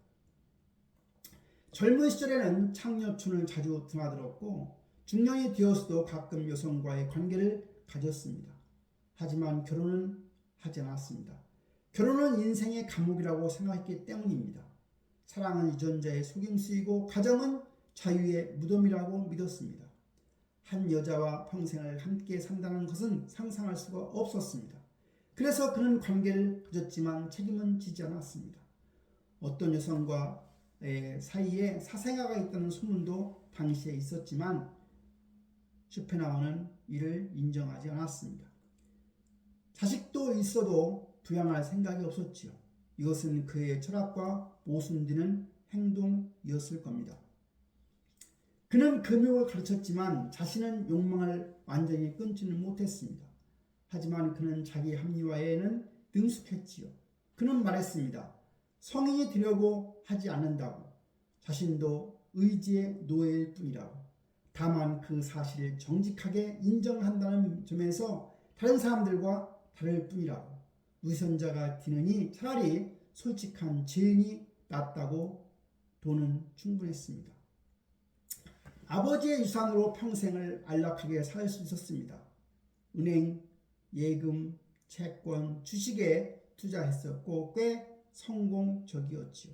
젊은 시절에는 창녀촌을 자주 드나들었고 중년이 되어서도 가끔 여성과의 관계를 가졌습니다. 하지만 결혼은 하지 않았습니다. 결혼은 인생의 감옥이라고 생각했기 때문입니다. 사랑은 유전자의 속임수이고 가정은 자유의 무덤이라고 믿었습니다. 한 여자와 평생을 함께 산다는 것은 상상할 수가 없었습니다. 그래서 그는 관계를 가졌지만 책임은 지지 않았습니다. 어떤 여성과 사이에 사생아가 있다는 소문도 당시에 있었지만 쇼펜하우어는 이를 인정하지 않았습니다. 자식도 있어도 부양할 생각이 없었지요. 이것은 그의 철학과 모순되는 행동이었을 겁니다. 그는 금욕을 가르쳤지만 자신은 욕망을 완전히 끊지는 못했습니다. 하지만 그는 자기 합리화에는 능숙했지요. 그는 말했습니다. 성인이 되려고 하지 않는다고. 자신도 의지의 노예일 뿐이라고. 다만 그 사실을 정직하게 인정한다는 점에서 다른 사람들과 다를 뿐이라고. 위선자가 되느니 차라리 솔직한 죄인이 낫다고 돈은 충분했습니다. 아버지의 유산으로 평생을 안락하게 살 수 있었습니다. 은행, 예금, 채권, 주식에 투자했었고 꽤 성공적이었지요.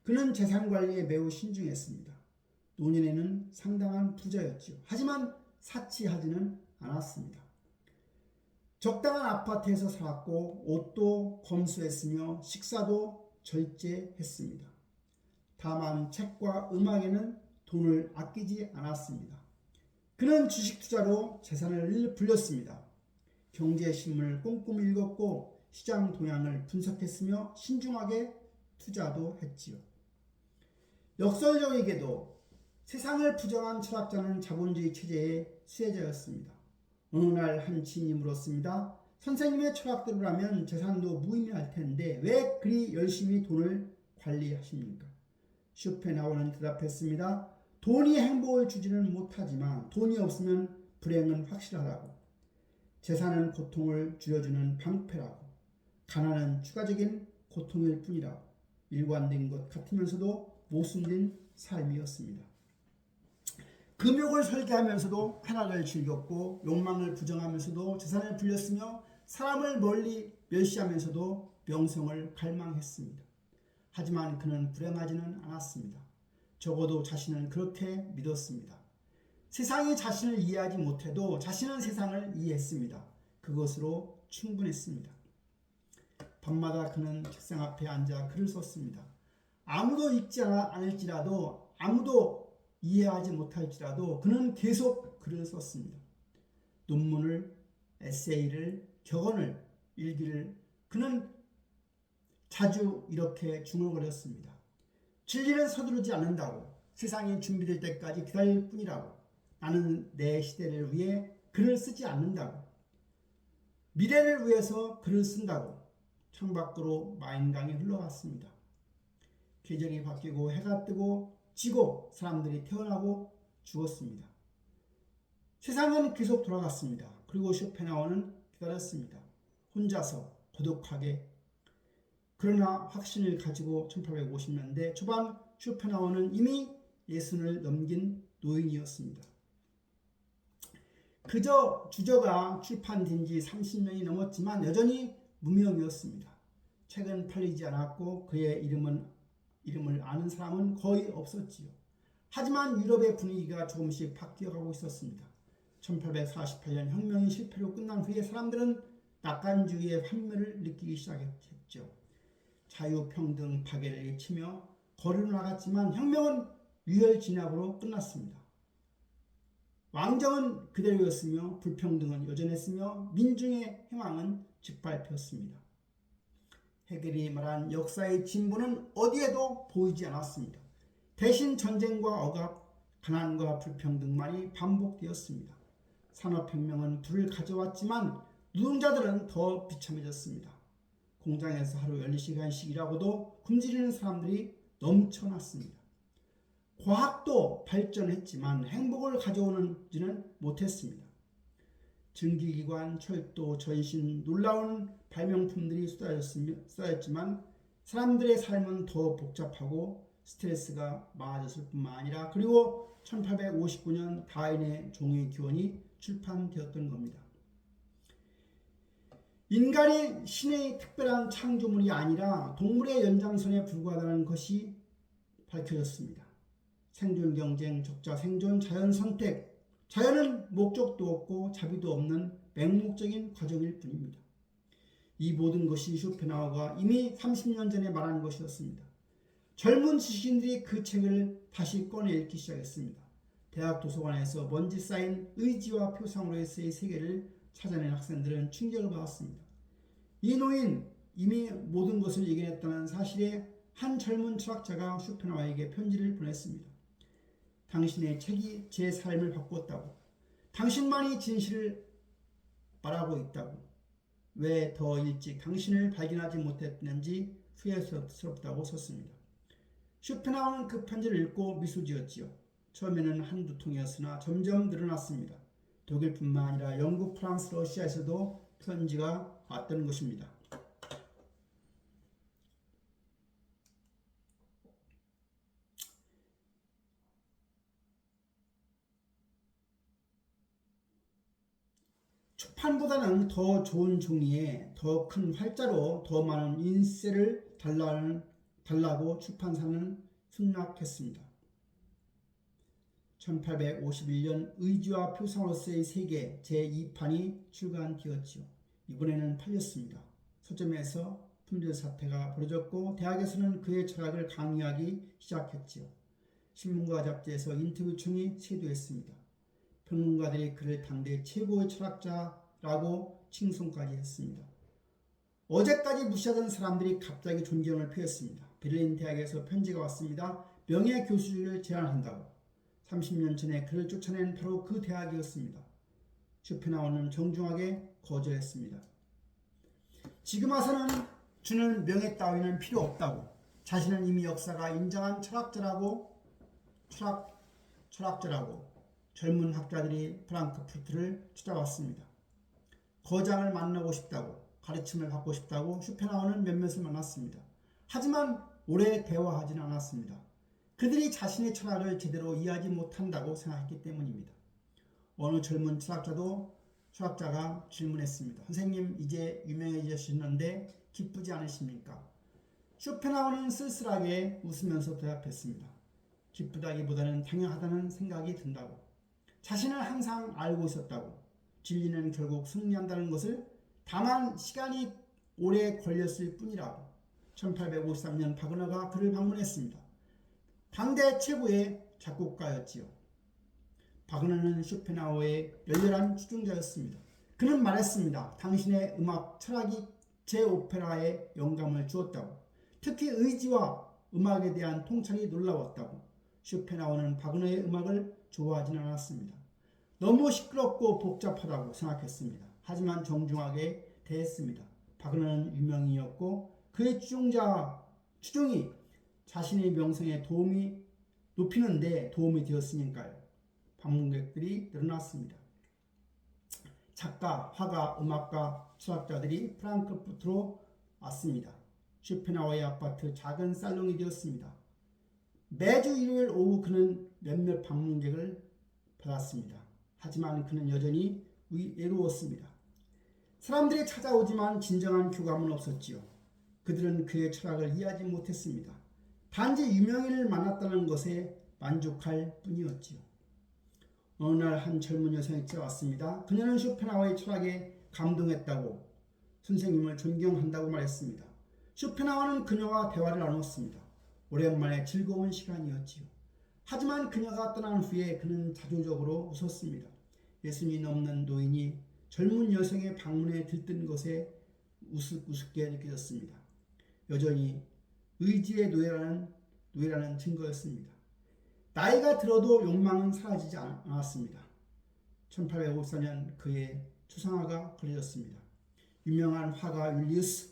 그는 재산 관리에 매우 신중했습니다. 노년에는 상당한 부자였지요. 하지만 사치하지는 않았습니다. 적당한 아파트에서 살았고 옷도 검소했으며 식사도 절제했습니다. 다만 책과 음악에는 돈을 아끼지 않았습니다. 그는 주식 투자로 재산을 불렸습니다. 경제신문을 꼼꼼히 읽었고 시장 동향을 분석했으며 신중하게 투자도 했지요. 역설적이게도 세상을 부정한 철학자는 자본주의 체제의 수혜자였습니다. 어느 날 한 지인이 물었습니다. 선생님의 철학대로라면 재산도 무의미할 텐데 왜 그리 열심히 돈을 관리하십니까? 쇼펜하우어는 대답했습니다. 돈이 행복을 주지는 못하지만 돈이 없으면 불행은 확실하다고. 재산은 고통을 줄여주는 방패라고. 가난은 추가적인 고통일 뿐이라고. 일관된 것 같으면서도 모순된 삶이었습니다. 금욕을 설계하면서도 쾌락을 즐겼고 욕망을 부정하면서도 재산을 불렸으며 사람을 멀리 멸시하면서도 명성을 갈망했습니다. 하지만 그는 불행하지는 않았습니다. 적어도 자신은 그렇게 믿었습니다. 세상이 자신을 이해하지 못해도 자신은 세상을 이해했습니다. 그것으로 충분했습니다. 밤마다 그는 책상 앞에 앉아 글을 썼습니다. 아무도 읽지 않을지라도 아무도 이해하지 못할지라도 그는 계속 글을 썼습니다. 논문을, 에세이를, 격언을, 일기를 그는 자주 이렇게 중얼거렸습니다. 진리는 서두르지 않는다고. 세상이 준비될 때까지 기다릴 뿐이라고. 나는 내 시대를 위해 글을 쓰지 않는다고. 미래를 위해서 글을 쓴다고. 창밖으로 마인강이 흘러갔습니다. 계절이 바뀌고 해가 뜨고 지고 사람들이 태어나고 죽었습니다. 세상은 계속 돌아갔습니다. 그리고 쇼펜하우어는 기다렸습니다. 혼자서 고독하게. 그러나 확신을 가지고 1850년대 초반 쇼펜하우어는 이미 60을 넘긴 노인이었습니다. 그저 주저가 출판된 지 30년이 넘었지만 여전히 무명이었습니다. 책은 팔리지 않았고 그의 이름을 아는 사람은 거의 없었지요. 하지만 유럽의 분위기가 조금씩 바뀌어가고 있었습니다. 1848년 혁명이 실패로 끝난 후에 사람들은 낙관주의의 환멸을 느끼기 시작했죠. 자유평등 파괴를 외치며 거리로 나갔지만 혁명은 유혈진압으로 끝났습니다. 왕정은 그대로였으며 불평등은 여전했으며 민중의 희망은 짓밟혔습니다. 헤겔이 말한 역사의 진보는 어디에도 보이지 않았습니다. 대신 전쟁과 억압, 가난과 불평등만이 반복되었습니다. 산업혁명은 불을 가져왔지만 노동자들은 더 비참해졌습니다. 공장에서 하루 14시간씩 일하고도 굶주리는 사람들이 넘쳐났습니다. 과학도 발전했지만 행복을 가져오지는 못했습니다. 증기기관, 철도, 전신, 놀라운 발명품들이 쏟아졌지만 사람들의 삶은 더 복잡하고 스트레스가 많아졌을 뿐만 아니라 그리고 1859년 다윈의 종의 기원이 출판되었던 겁니다. 인간이 신의 특별한 창조물이 아니라 동물의 연장선에 불과하다는 것이 밝혀졌습니다. 생존 경쟁, 적자 생존, 자연 선택. 자연은 목적도 없고 자비도 없는 맹목적인 과정일 뿐입니다. 이 모든 것이 쇼펜하우어가 이미 30년 전에 말한 것이었습니다. 젊은 지식인들이 그 책을 다시 꺼내 읽기 시작했습니다. 대학 도서관에서 먼지 쌓인 의지와 표상으로의 세계를 찾아낸 학생들은 충격을 받았습니다. 이 노인, 이미 모든 것을 이겨냈다는 사실에 한 젊은 철학자가 쇼펜하우어에게 편지를 보냈습니다. 당신의 책이 제 삶을 바꿨다고. 당신만이 진실을 말하고 있다고. 왜 더 일찍 당신을 발견하지 못했는지 후회스럽다고 썼습니다. 쇼펜하우어는 그 편지를 읽고 미소 지었지요. 처음에는 한두 통이었으나 점점 늘어났습니다. 독일뿐만 아니라 영국, 프랑스, 러시아에서도 편지가 왔던 것입니다. 초판보다는 더 좋은 종이에 더 큰 활자로 더 많은 인쇄를 달라고 출판사는 승낙했습니다. 1851년 의지와 표상으로서의 세계 제2판이 출간되었지요. 이번에는 팔렸습니다. 서점에서 품절 사태가 벌어졌고 대학에서는 그의 철학을 강의하기 시작했지요. 신문과 잡지에서 인터뷰 청이 쇄도했습니다. 평론가들이 그를 당대 최고의 철학자라고 칭송까지 했습니다. 어제까지 무시하던 사람들이 갑자기 존경을 표했습니다. 베를린 대학에서 편지가 왔습니다. 명예교수를 제안한다고. 30년 전에 그를 쫓아낸 바로 그 대학이었습니다. 쇼펜하우어는 정중하게 거절했습니다. 지금 와서는 주는 명예 따위는 필요 없다고. 자신은 이미 역사가 인정한 철학자라고 젊은 학자들이 프랑크푸르트를 찾아왔습니다. 거장을 만나고 싶다고, 가르침을 받고 싶다고 쇼펜하우어는 몇몇을 만났습니다. 하지만 오래 대화하지는 않았습니다. 그들이 자신의 철학을 제대로 이해하지 못한다고 생각했기 때문입니다. 어느 젊은 철학자가 질문했습니다. 선생님, 이제 유명해지셨는데 기쁘지 않으십니까? 쇼펜하우어는 쓸쓸하게 웃으면서 대답했습니다. 기쁘다기보다는 당연하다는 생각이 든다고. 자신은 항상 알고 있었다고. 진리는 결국 승리한다는 것을, 다만 시간이 오래 걸렸을 뿐이라고. 1853년 바그너가 그를 방문했습니다. 당대 최고의 작곡가였지요. 바그너는 쇼펜하우어의 열렬한 추종자였습니다. 그는 말했습니다. 당신의 음악 철학이 제 오페라에 영감을 주었다고. 특히 의지와 음악에 대한 통찰이 놀라웠다고. 쇼펜하우어는 바그너의 음악을 좋아하지는 않았습니다. 너무 시끄럽고 복잡하다고 생각했습니다. 하지만 정중하게 대했습니다. 바그너는 유명인이었고 그의 추종이 자신의 명성에 높이는데 도움이 되었으니까요. 방문객들이 늘어났습니다. 작가, 화가, 음악가, 철학자들이 프랑크푸르트로 왔습니다. 쇼펜하우어의 아파트 작은 살롱이 되었습니다. 매주 일요일 오후 그는 몇몇 방문객을 받았습니다. 하지만 그는 여전히 외로웠습니다. 사람들이 찾아오지만 진정한 교감은 없었지요. 그들은 그의 철학을 이해하지 못했습니다. 단지 유명인을 만났다는 것에 만족할 뿐이었지요. 어느 날 한 젊은 여성이 찾아왔습니다. 그녀는 쇼펜하우어의 철학에 감동했다고, 선생님을 존경한다고 말했습니다. 쇼펜하우어는 그녀와 대화를 나눴습니다. 오랜만에 즐거운 시간이었지요. 하지만 그녀가 떠난 후에 그는 자조적으로 웃었습니다. 60이 넘는 노인이 젊은 여성의 방문에 들뜬 것에 우습게 느껴졌습니다. 여전히 의지의 노예라는 증거였습니다. 나이가 들어도 욕망은 사라지지 않았습니다. 1854년 그의 초상화가 그려졌습니다. 유명한 화가 율리우스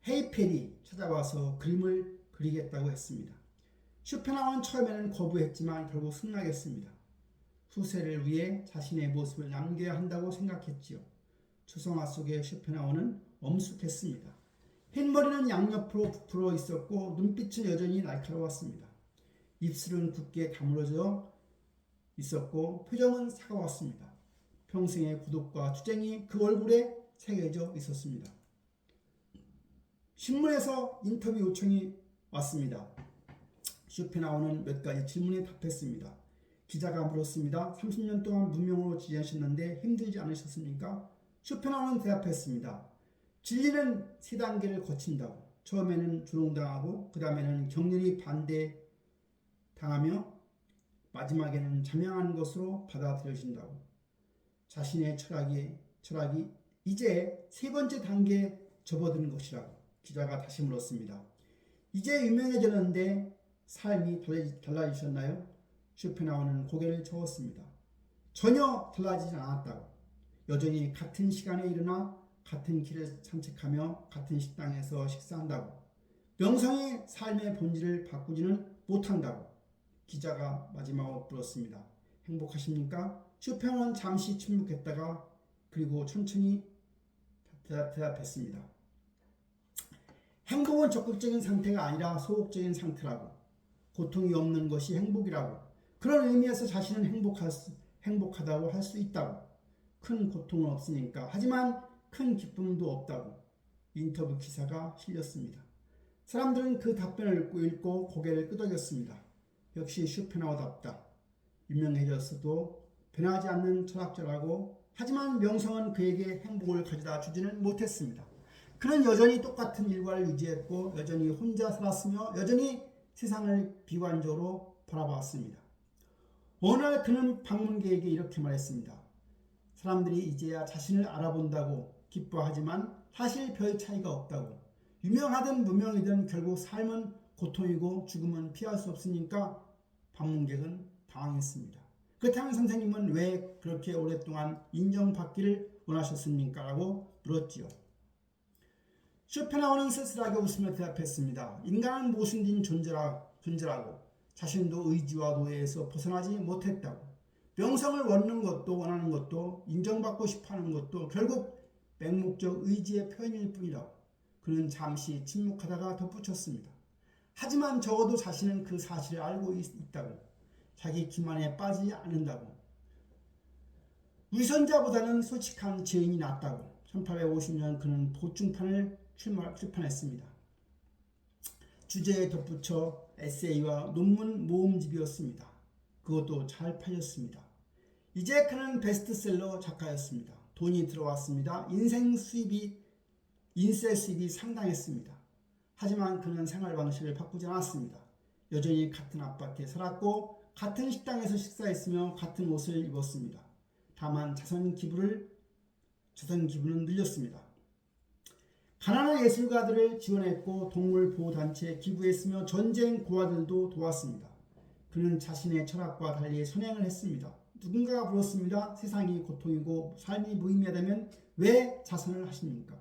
헤이펠이 찾아와서 그림을 그리겠다고 했습니다. 쇼펜하우어는 처음에는 거부했지만 결국 승낙했습니다. 후세를 위해 자신의 모습을 남겨야 한다고 생각했지요. 초상화 속의 쇼펜하우어는 엄숙했습니다. 흰머리는 양옆으로 부풀어 있었고 눈빛은 여전히 날카로웠습니다. 입술은 굳게 다물어져 있었고 표정은 차가웠습니다. 평생의 고독과 투쟁이 그 얼굴에 새겨져 있었습니다. 신문에서 인터뷰 요청이 왔습니다. 쇼펜하우어는 몇 가지 질문에 답했습니다. 기자가 물었습니다. 30년 동안 무명으로 지내셨는데 힘들지 않으셨습니까? 쇼펜하우어는 대답했습니다. 진리는 3단계를 거친다고. 처음에는 조롱당하고 그 다음에는 격렬히 반대당하며 마지막에는 자명한 것으로 받아들여진다고. 자신의 철학이 이제 3번째 단계에 접어드는 것이라고. 기자가 다시 물었습니다. 이제 유명해졌는데 삶이 달라지셨나요? 쇼펜하우어는 고개를 저었습니다. 전혀 달라지지 않았다고. 여전히 같은 시간에 일어나 같은 길을 산책하며 같은 식당에서 식사한다고. 명성이 삶의 본질을 바꾸지는 못한다고. 기자가 마지막으로 물었습니다. 행복하십니까? 쇼펜하우어는 잠시 침묵했다가 그리고 천천히 대답했습니다. 행복은 적극적인 상태가 아니라 소극적인 상태라고. 고통이 없는 것이 행복이라고. 그런 의미에서 자신은 행복하다고 할 수 있다고. 큰 고통은 없으니까. 하지만 큰 기쁨도 없다고. 인터뷰 기사가 실렸습니다. 사람들은 그 답변을 읽고 고개를 끄덕였습니다. 역시 쇼펜하우어답다. 유명해졌어도 변하지 않는 철학자라고. 하지만 명성은 그에게 행복을 가져다 주지는 못했습니다. 그는 여전히 똑같은 일과를 유지했고 여전히 혼자 살았으며 여전히 세상을 비관적으로 바라봤습니다. 어느 날 그는 방문객에게 이렇게 말했습니다. 사람들이 이제야 자신을 알아본다고 기뻐하지만 사실 별 차이가 없다고. 유명하든 무명이든 결국 삶은 고통이고 죽음은 피할 수 없으니까 방문객은 당황했습니다. 그렇다면 선생님은 왜 그렇게 오랫동안 인정받기를 원하셨습니까? 라고 물었지요. 쇼펜하우어는 쓸쓸하게 웃으며 대답했습니다. 인간은 모순된 존재라고 자신도 의지와 노예에서 벗어나지 못했다고. 명성을 얻는 것도 원하는 것도 인정받고 싶어하는 것도 결국 맹목적 의지의 표현일 뿐이라고. 그는 잠시 침묵하다가 덧붙였습니다. 하지만 적어도 자신은 그 사실을 알고 있다고. 자기 기만에 빠지지 않는다고. 위선자보다는 솔직한 죄인이 낫다고. 1850년 그는 보충판을 출판했습니다. 주제에 덧붙여 에세이와 논문 모음집이었습니다. 그것도 잘 팔렸습니다. 이제 그는 베스트셀러 작가였습니다. 돈이 들어왔습니다. 인쇄 수입이 상당했습니다. 하지만 그는 생활 방식을 바꾸지 않았습니다. 여전히 같은 아파트에 살았고 같은 식당에서 식사했으며 같은 옷을 입었습니다. 다만 자선 기부는 늘렸습니다. 가난한 예술가들을 지원했고 동물 보호단체에 기부했으며 전쟁 고아들도 도왔습니다. 그는 자신의 철학과 달리 선행을 했습니다. 누군가가 물었습니다. 세상이 고통이고 삶이 무의미하다면 왜 자선을 하십니까?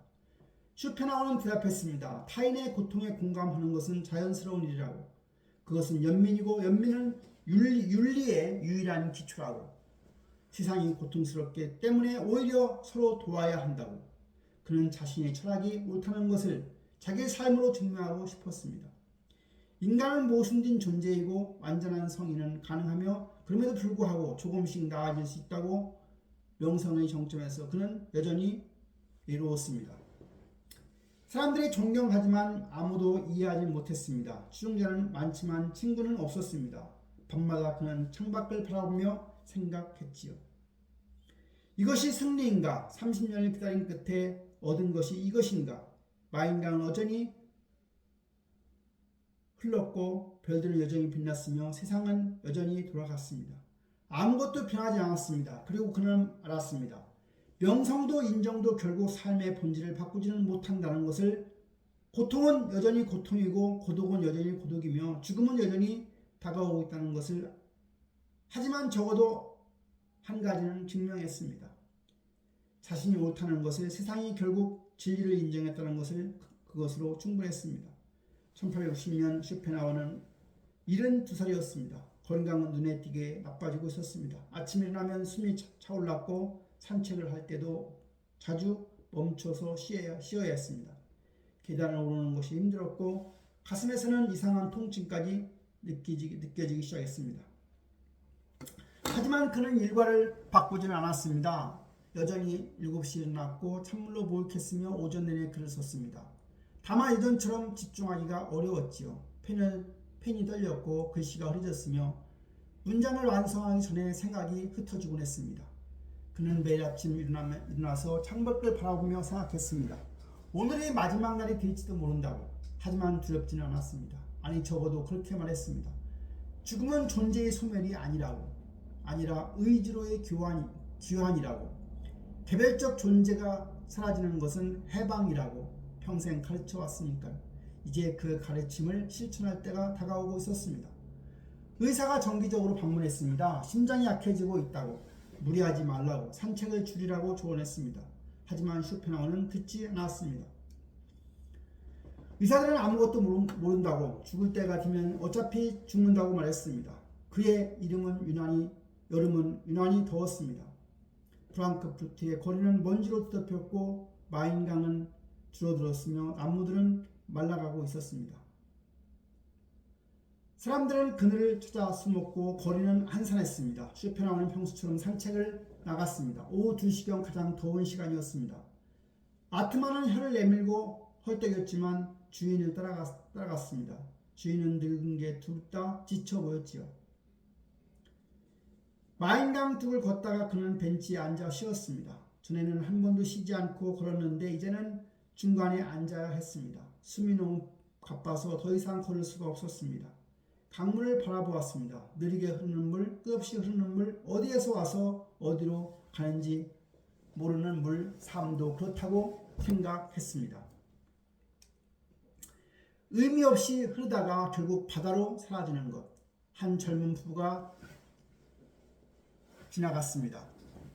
쇼펜하우어는 대답했습니다. 타인의 고통에 공감하는 것은 자연스러운 일이라고. 그것은 연민이고 연민은 윤리의 유일한 기초라고. 세상이 고통스럽기 때문에 오히려 서로 도와야 한다고. 그는 자신의 철학이 옳다는 것을 자기의 삶으로 증명하고 싶었습니다. 인간은 모순된 존재이고 완전한 성인은 가능하며 그럼에도 불구하고 조금씩 나아질 수 있다고. 명성의 정점에서 그는 여전히 외로웠습니다. 사람들이 존경하지만 아무도 이해하지 못했습니다. 추종자는 많지만 친구는 없었습니다. 밤마다 그는 창밖을 바라보며 생각했지요. 이것이 승리인가? 30년을 기다린 끝에 얻은 것이 이것인가? 마인강은 여전히 흘렀고 별들은 여전히 빛났으며 세상은 여전히 돌아갔습니다. 아무것도 변하지 않았습니다. 그리고 그는 알았습니다. 명성도 인정도 결국 삶의 본질을 바꾸지는 못한다는 것을. 고통은 여전히 고통이고 고독은 여전히 고독이며 죽음은 여전히 다가오고 있다는 것을. 하지만 적어도 한 가지는 증명했습니다. 자신이 옳다는 것을, 세상이 결국 진리를 인정했다는 것을. 그것으로 충분했습니다. 1860년 쇼펜하우어는 72살이었습니다. 건강은 눈에 띄게 나빠지고 있었습니다. 아침에 일어나면 숨이 차올랐고 산책을 할 때도 자주 멈춰서 쉬어야 했습니다. 계단을 오르는 것이 힘들었고 가슴에서는 이상한 통증까지 느껴지기 시작했습니다. 하지만 그는 일과를 바꾸지는 않았습니다. 여전히 7시에 일어났고 찬물로 목욕했으며 오전 내내 글을 썼습니다. 다만 예전처럼 집중하기가 어려웠지요. 펜이 떨렸고 글씨가 흐려졌으며 문장을 완성하기 전에 생각이 흩어지곤 했습니다. 그는 매일 아침 일어나서 창밖을 바라보며 생각했습니다. 오늘이 마지막 날이 될지도 모른다고. 하지만 두렵지는 않았습니다. 아니, 적어도 그렇게 말했습니다. 죽음은 존재의 소멸이 아니라 의지로의 귀환이라고. 개별적 존재가 사라지는 것은 해방이라고 평생 가르쳐 왔으니까요. 이제 그 가르침을 실천할 때가 다가오고 있었습니다. 의사가 정기적으로 방문했습니다. 심장이 약해지고 있다고, 무리하지 말라고, 산책을 줄이라고 조언했습니다. 하지만 쇼펜하우어는 듣지 않았습니다. 의사들은 아무것도 모른다고, 죽을 때가 되면 어차피 죽는다고 말했습니다. 그의 여름은 유난히 더웠습니다. 프랑크푸르트의 거리는 먼지로 뒤덮였고 마인강은 줄어들었으며 나무들은 말라가고 있었습니다. 사람들은 그늘을 찾아 숨었고 거리는 한산했습니다. 쇼펜하우어는 평소처럼 산책을 나갔습니다. 오후 2시경 가장 더운 시간이었습니다. 아트만은 혀를 내밀고 헐떡였지만 주인을 따라갔습니다. 주인은 늙은 게 둘 다 지쳐 보였지요. 마인강 둑을 걷다가 그는 벤치에 앉아 쉬었습니다. 전에는 한 번도 쉬지 않고 걸었는데 이제는 중간에 앉아야 했습니다. 숨이 너무 가빠서 더 이상 걸을 수가 없었습니다. 강물을 바라보았습니다. 느리게 흐르는 물, 끝없이 흐르는 물, 어디에서 와서 어디로 가는지 모르는 물 삶도 그렇다고 생각했습니다. 의미 없이 흐르다가 결국 바다로 사라지는 것. 한 젊은 부부가 지나갔습니다.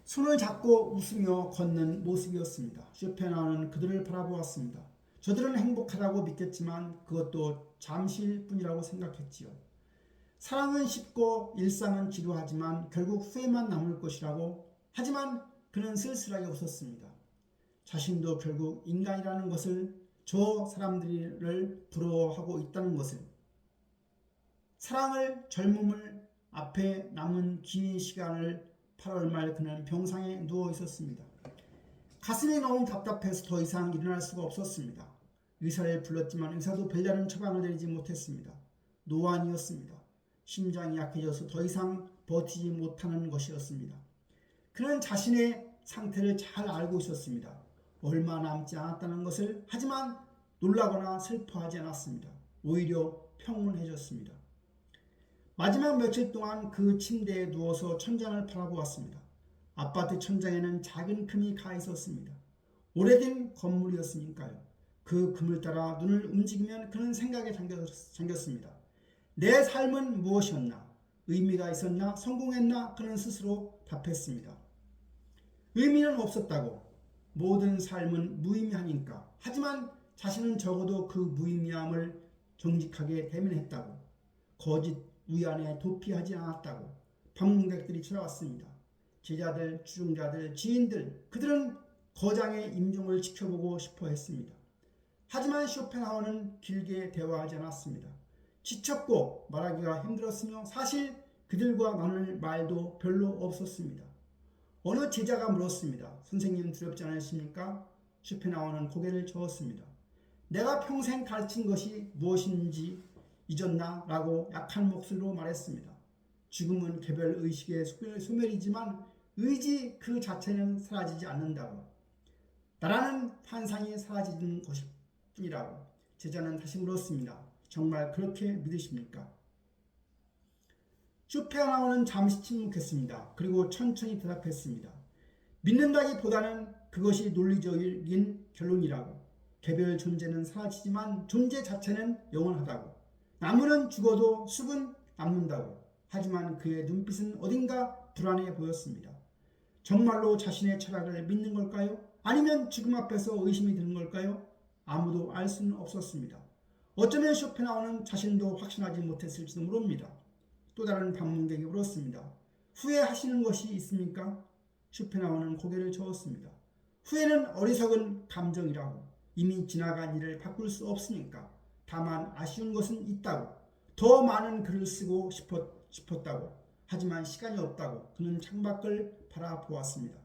손을 잡고 웃으며 걷는 모습이었습니다. 쇼펜하우어는 그들을 바라보았습니다. 저들은 행복하다고 믿겠지만 그것도 잠시일 뿐이라고 생각했지요. 사랑은 쉽고 일상은 지루하지만 결국 후회만 남을 것이라고. 하지만 그는 쓸쓸하게 웃었습니다. 자신도 결국 인간이라는 것을, 저 사람들을 부러워하고 있다는 것을, 사랑을, 젊음을, 앞에 남은 긴 시간을 8월 말 그는 병상에 누워 있었습니다. 가슴이 너무 답답해서 더 이상 일어날 수가 없었습니다. 의사를 불렀지만 의사도 별다른 처방을 내리지 못했습니다. 노안이었습니다. 심장이 약해져서 더 이상 버티지 못하는 것이었습니다. 그는 자신의 상태를 잘 알고 있었습니다. 얼마 남지 않았다는 것을. 하지만 놀라거나 슬퍼하지 않았습니다. 오히려 평온해졌습니다. 마지막 며칠 동안 그 침대에 누워서 천장을 바라보았습니다. 아파트 천장에는 작은 금이 가 있었습니다. 오래된 건물이었으니까요. 그 금을 따라 눈을 움직이면 그는 생각에 잠겼습니다. 내 삶은 무엇이었나? 의미가 있었나? 성공했나? 그는 스스로 답했습니다. 의미는 없었다고. 모든 삶은 무의미하니까. 하지만 자신은 적어도 그 무의미함을 정직하게 대면했다고. 거짓 위안에 도피하지 않았다고. 방문객들이 찾아왔습니다. 제자들, 추종자들, 지인들, 그들은 거장의 임종을 지켜보고 싶어 했습니다. 하지만 쇼펜하우어는 길게 대화하지 않았습니다. 지쳤고 말하기가 힘들었으며 사실 그들과 나눌 말도 별로 없었습니다. 어느 제자가 물었습니다. 선생님 두렵지 않으십니까? 쇼펜하우어는 고개를 저었습니다. 내가 평생 가르친 것이 무엇인지 잊었나? 라고 약한 목소리로 말했습니다. 죽음은 개별 의식의 소멸이지만 의지 그 자체는 사라지지 않는다고. 나라는 환상이 사라지는 것뿐이라고. 제자는 다시 물었습니다. 정말 그렇게 믿으십니까? 쇼펜하우어는 잠시 침묵했습니다. 그리고 천천히 대답했습니다. 믿는다기보다는 그것이 논리적인 결론이라고. 개별 존재는 사라지지만 존재 자체는 영원하다고. 나무는 죽어도 숲은 남는다고. 하지만 그의 눈빛은 어딘가 불안해 보였습니다. 정말로 자신의 철학을 믿는 걸까요? 아니면 죽음 앞에서 의심이 드는 걸까요? 아무도 알 수는 없었습니다. 어쩌면 쇼펜하우어는 자신도 확신하지 못했을지도 모릅니다. 또 다른 방문객이 물었습니다. 후회하시는 것이 있습니까? 쇼펜하우어는 고개를 저었습니다. 후회는 어리석은 감정이라고. 이미 지나간 일을 바꿀 수 없으니까. 다만 아쉬운 것은 있다고. 더 많은 글을 쓰고 싶었다고. 하지만 시간이 없다고. 그는 창밖을 바라보았습니다.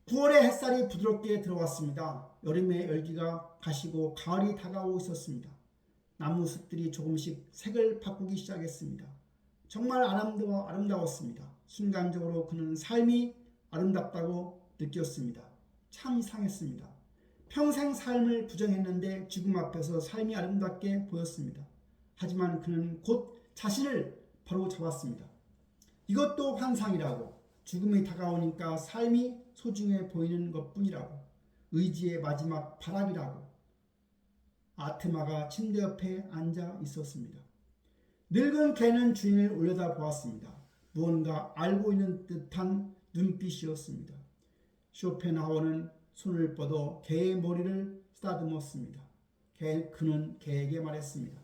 9월의 햇살이 부드럽게 들어왔습니다. 여름의 열기가 가시고 가을이 다가오고 있었습니다. 나무 숲들이 조금씩 색을 바꾸기 시작했습니다. 정말 아름다웠습니다. 순간적으로 그는 삶이 아름답다고 느꼈습니다. 참 이상했습니다. 평생 삶을 부정했는데 죽음 앞에서 삶이 아름답게 보였습니다. 하지만 그는 곧 자신을 바로 잡았습니다. 이것도 환상이라고. 죽음이 다가오니까 삶이 소중해 보이는 것뿐이라고. 의지의 마지막 발악이라고. 아트마가 침대 옆에 앉아 있었습니다. 늙은 개는 주인을 올려다보았습니다. 무언가 알고 있는 듯한 눈빛이었습니다. 쇼펜하우어는 손을 뻗어 개의 머리를 쓰다듬었습니다. 그는 개에게 말했습니다.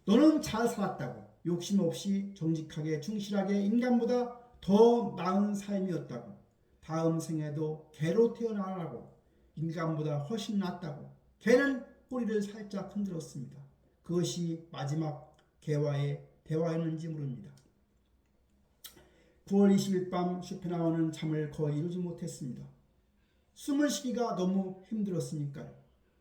너는 잘 살았다고. 욕심 없이 정직하게 충실하게 인간보다 더 나은 삶이었다고. 다음 생에도 개로 태어나라고. 인간보다 훨씬 낫다고. 개는 꼬리를 살짝 흔들었습니다. 그것이 마지막 개와의 대화였는지 모릅니다. 9월 20일 밤 쇼펜하우어는 잠을 거의 이루지 못했습니다. 숨을 쉬기가 너무 힘들었으니까요.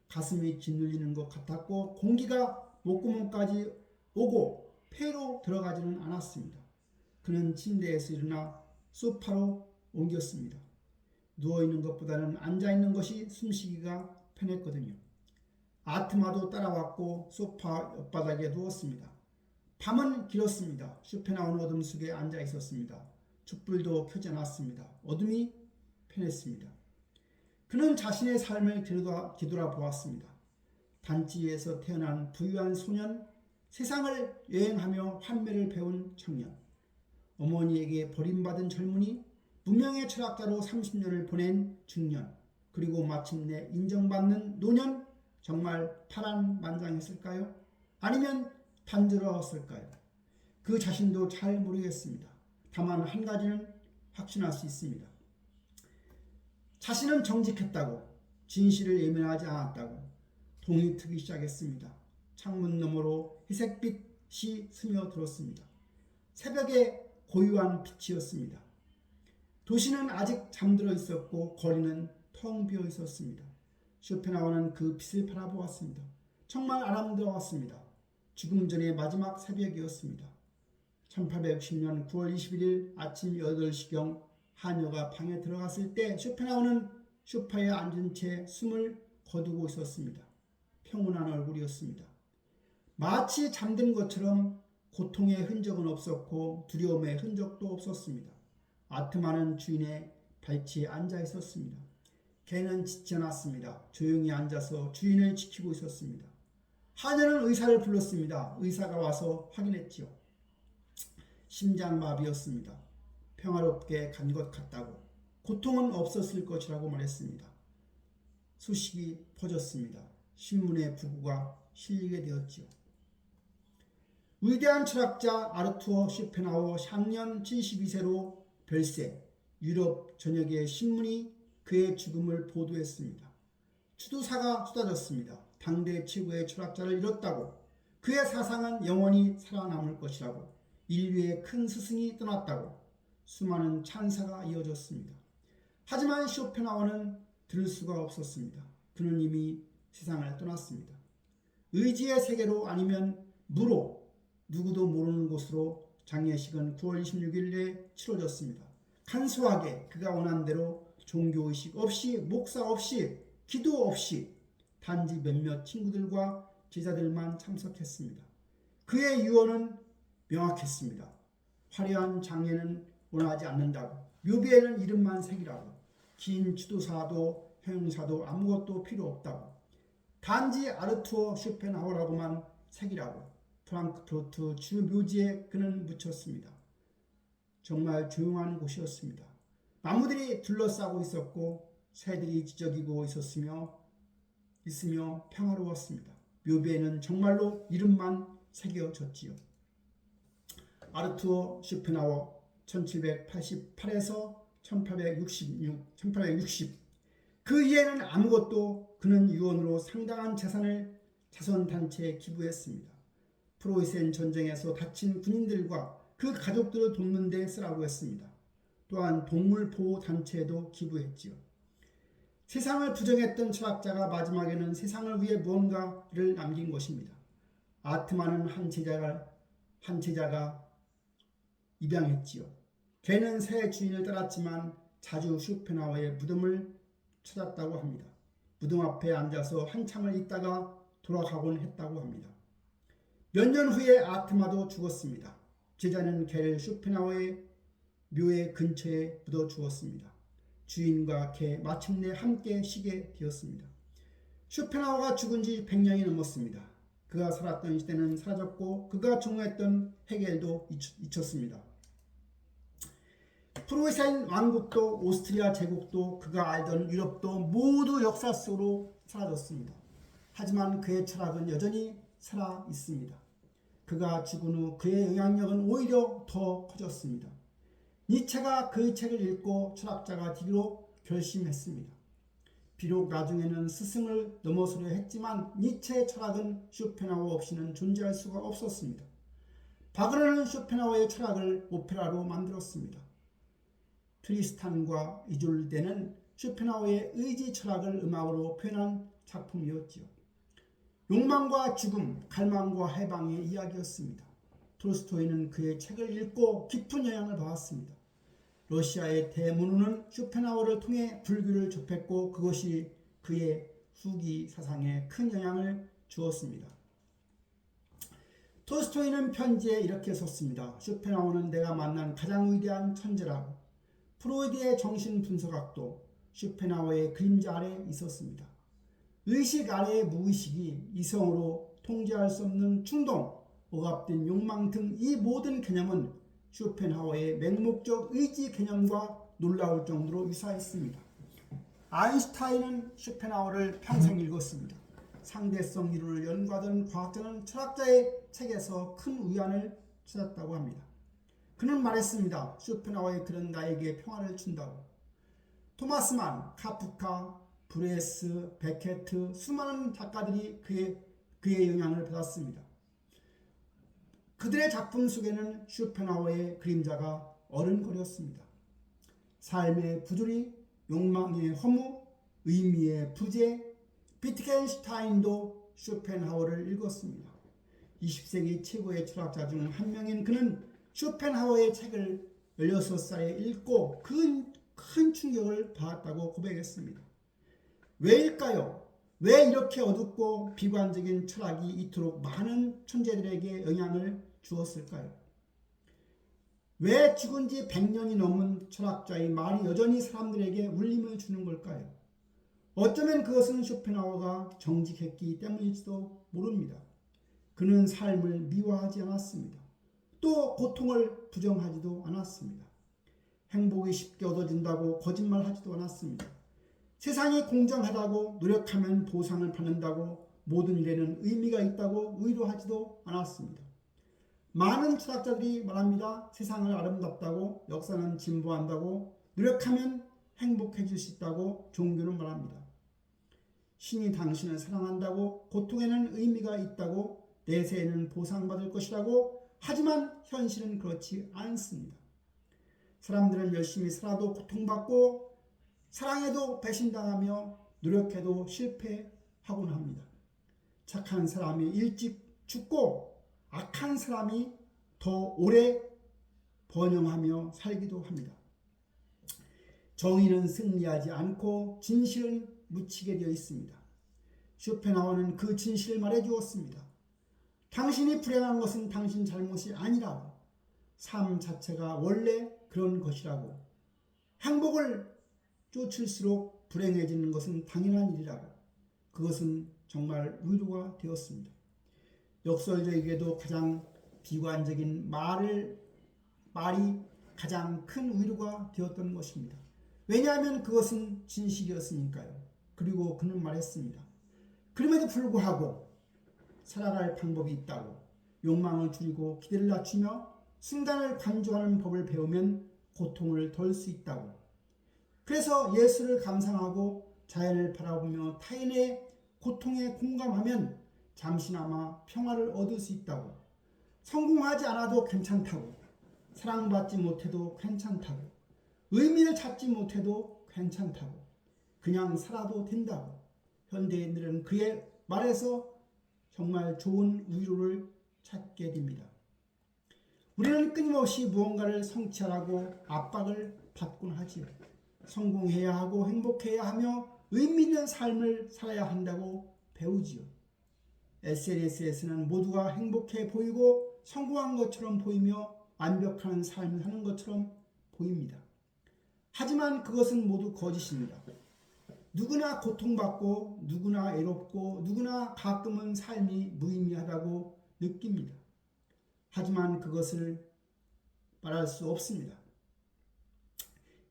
가슴이 짓눌리는 것 같았고 공기가 목구멍까지 오고 폐로 들어가지는 않았습니다. 그는 침대에서 일어나 소파로 옮겼습니다. 누워있는 것보다는 앉아있는 것이 숨쉬기가 편했거든요. 아트마도 따라왔고 소파 옆바닥에 누웠습니다. 밤은 길었습니다. 쇼펜하우어는 어둠 속에 앉아 있었습니다. 촛불도 켜지 않았습니다. 어둠이 편했습니다. 그는 자신의 삶을 뒤돌아보았습니다. 단지에서 태어난 부유한 소년, 세상을 여행하며 환매를 배운 청년, 어머니에게 버림받은 젊은이, 무명의 철학자로 30년을 보낸 중년, 그리고 마침내 인정받는 노년, 정말 파란만장했을까요? 아니면 단조로웠을까요? 그 자신도 잘 모르겠습니다. 다만 한 가지는 확신할 수 있습니다. 자신은 정직했다고, 진실을 예면하지 않았다고 동이 트기 시작했습니다. 창문 너머로 회색빛이 스며들었습니다. 새벽에 고요한 빛이었습니다. 도시는 아직 잠들어 있었고 거리는 텅 비어 있었습니다. 쇼펜하우어는 그 빛을 바라보았습니다. 정말 아름다웠습니다. 죽음 전의 마지막 새벽이었습니다. 1860년 9월 21일 아침 8시경 하녀가 방에 들어갔을 때 쇼펜하우어는 소파에 앉은 채 숨을 거두고 있었습니다. 평온한 얼굴이었습니다. 마치 잠든 것처럼 고통의 흔적은 없었고 두려움의 흔적도 없었습니다. 아트만은 주인의 발치에 앉아 있었습니다. 개는 짖지 않았습니다. 조용히 앉아서 주인을 지키고 있었습니다. 하녀는 의사를 불렀습니다. 의사가 와서 확인했지요. 심장마비였습니다. 평화롭게 간 것 같다고, 고통은 없었을 것이라고 말했습니다. 소식이 퍼졌습니다. 신문에 부고가 실리게 되었지요. 위대한 철학자 아르투어 쇼펜하우어 향년 72세로 별세, 유럽 전역의 신문이 그의 죽음을 보도했습니다. 추도사가 쏟아졌습니다. 당대 최고의 철학자를 잃었다고, 그의 사상은 영원히 살아남을 것이라고, 인류의 큰 스승이 떠났다고 수많은 찬사가 이어졌습니다. 하지만 쇼펜하우어는 들을 수가 없었습니다. 그는 이미 세상을 떠났습니다. 의지의 세계로 아니면 무로, 누구도 모르는 곳으로 장례식은 9월 26일에 치러졌습니다. 간소하게 그가 원한 대로 종교의식 없이, 목사 없이, 기도 없이 단지 몇몇 친구들과 제자들만 참석했습니다. 그의 유언은 명확했습니다. 화려한 장례는 원하지 않는다고, 묘비에는 이름만 새기라고, 긴 추도사도 형용사도 아무것도 필요 없다고, 단지 아르투어 쇼펜하우어라고만 새기라고 프랑크푸르트 주 묘지에 그는 묻혔습니다. 정말 조용한 곳이었습니다. 나무들이 둘러싸고 있었고 새들이 지저귀고 있으며 평화로웠습니다. 묘비에는 정말로 이름만 새겨졌지요. 아르투어 쇼펜하우어 1788에서 1860 그 이후에는 아무것도, 그는 유언으로 상당한 재산을 자선단체에 기부했습니다. 프로이센 전쟁에서 다친 군인들과 그 가족들을 돕는 데 쓰라고 했습니다. 또한 동물보호단체에도 기부했지요. 세상을 부정했던 철학자가 마지막에는 세상을 위해 무언가를 남긴 것입니다. 아트만은 한 제자가 입양했지요. 개는 새 주인을 따랐지만 자주 쇼펜하우어의 무덤을 찾았다고 합니다. 무덤 앞에 앉아서 한참을 있다가 돌아가곤 했다고 합니다. 몇 년 후에 아트마도 죽었습니다. 제자는 개를 쇼펜하우어의 묘의 근처에 묻어 주었습니다. 주인과 개 마침내 함께 쉬게 되었습니다. 쇼펜하우어가 죽은 지 100년이 넘었습니다. 그가 살았던 시대는 사라졌고 그가 종호했던 헤겔도 잊혔습니다. 프로이센 왕국도 오스트리아 제국도 그가 알던 유럽도 모두 역사 속으로 사라졌습니다. 하지만 그의 철학은 여전히 살아 있습니다. 그가 죽은 후 그의 영향력은 오히려 더 커졌습니다. 니체가 그의 책을 읽고 철학자가 되기로 결심했습니다. 비록 나중에는 스승을 넘어서려 했지만 니체의 철학은 쇼펜하우어 없이는 존재할 수가 없었습니다. 바그너는 쇼펜하우어의 철학을 오페라로 만들었습니다. 트리스탄과 이졸데는 쇼펜하우어의 의지 철학을 음악으로 표현한 작품이었지요. 욕망과 죽음, 갈망과 해방의 이야기였습니다. 톨스토이는 그의 책을 읽고 깊은 영향을 받았습니다. 러시아의 대문호는 쇼펜하우어를 통해 불교를 접했고 그것이 그의 후기 사상에 큰 영향을 주었습니다. 톨스토이는 편지에 이렇게 썼습니다. 쇼펜하우어는 내가 만난 가장 위대한 천재라고. 프로이드의 정신분석학도 쇼펜하우어의 그림자 아래 있었습니다. 의식 아래의 무의식이 이성으로 통제할 수 없는 충동, 억압된 욕망 등 이 모든 개념은 쇼펜하우어의 맹목적 의지 개념과 놀라울 정도로 유사했습니다. 아인슈타인은 쇼펜하우어를 평생 읽었습니다. 상대성 이론을 연구하던 과학자는 철학자의 책에서 큰 위안을 찾았다고 합니다. 그는 말했습니다. 쇼펜하우어의 글은 나에게 평화를 준다고. 토마스 만, 카프카, 브레스, 베케트, 수많은 작가들이 그의 영향을 받았습니다. 그들의 작품 속에는 쇼펜하우어의 그림자가 어른거렸습니다. 삶의 부조리, 욕망의 허무, 의미의 부재, 비트겐슈타인도 쇼펜하우어를 읽었습니다. 20세기 최고의 철학자 중 한 명인 그는 쇼펜하우어의 책을 16살에 읽고 큰 충격을 받았다고 고백했습니다. 왜일까요? 왜 이렇게 어둡고 비관적인 철학이 이토록 많은 천재들에게 영향을 주었을까요? 왜 죽은 지 100년이 넘은 철학자의 말이 여전히 사람들에게 울림을 주는 걸까요? 어쩌면 그것은 쇼펜하우어가 정직했기 때문일지도 모릅니다. 그는 삶을 미워하지 않았습니다. 또 고통을 부정하지도 않았습니다. 행복이 쉽게 얻어진다고 거짓말하지도 않았습니다. 세상이 공정하다고 노력하면 보상을 받는다고 모든 일에는 의미가 있다고 의로하지도 않았습니다. 많은 철학자들이 말합니다. 세상을 아름답다고, 역사는 진보한다고, 노력하면 행복해질 수 있다고 종교는 말합니다. 신이 당신을 사랑한다고, 고통에는 의미가 있다고, 내세에는 보상받을 것이라고, 하지만 현실은 그렇지 않습니다. 사람들은 열심히 살아도 고통받고, 사랑해도 배신당하며, 노력해도 실패하곤 합니다. 착한 사람이 일찍 죽고, 악한 사람이 더 오래 번영하며 살기도 합니다. 정의는 승리하지 않고 진실은 묻히게 되어 있습니다. 쇼펜하우어는 그 진실을 말해주었습니다. 당신이 불행한 것은 당신 잘못이 아니라고. 삶 자체가 원래 그런 것이라고. 행복을 쫓을수록 불행해지는 것은 당연한 일이라고. 그것은 정말 위로가 되었습니다. 역설적이게도 가장 비관적인 말이 가장 큰 위로가 되었던 것입니다. 왜냐하면 그것은 진실이었으니까요. 그리고 그는 말했습니다. 그럼에도 불구하고 살아갈 방법이 있다고. 욕망을 줄이고 기대를 낮추며 순간을 간주하는 법을 배우면 고통을 덜 수 있다고. 그래서 예수를 감상하고 자연을 바라보며 타인의 고통에 공감하면 잠시나마 평화를 얻을 수 있다고. 성공하지 않아도 괜찮다고. 사랑받지 못해도 괜찮다고. 의미를 찾지 못해도 괜찮다고. 그냥 살아도 된다고. 현대인들은 그의 말에서 정말 좋은 위로를 찾게 됩니다. 우리는 끊임없이 무언가를 성취하라고 압박을 받곤 하지요. 성공해야 하고 행복해야 하며 의미 있는 삶을 살아야 한다고 배우지요. SNS에서는 모두가 행복해 보이고 성공한 것처럼 보이며 완벽한 삶을 사는 것처럼 보입니다. 하지만 그것은 모두 거짓입니다. 누구나 고통받고 누구나 외롭고 누구나 가끔은 삶이 무의미하다고 느낍니다. 하지만 그것을 말할 수 없습니다.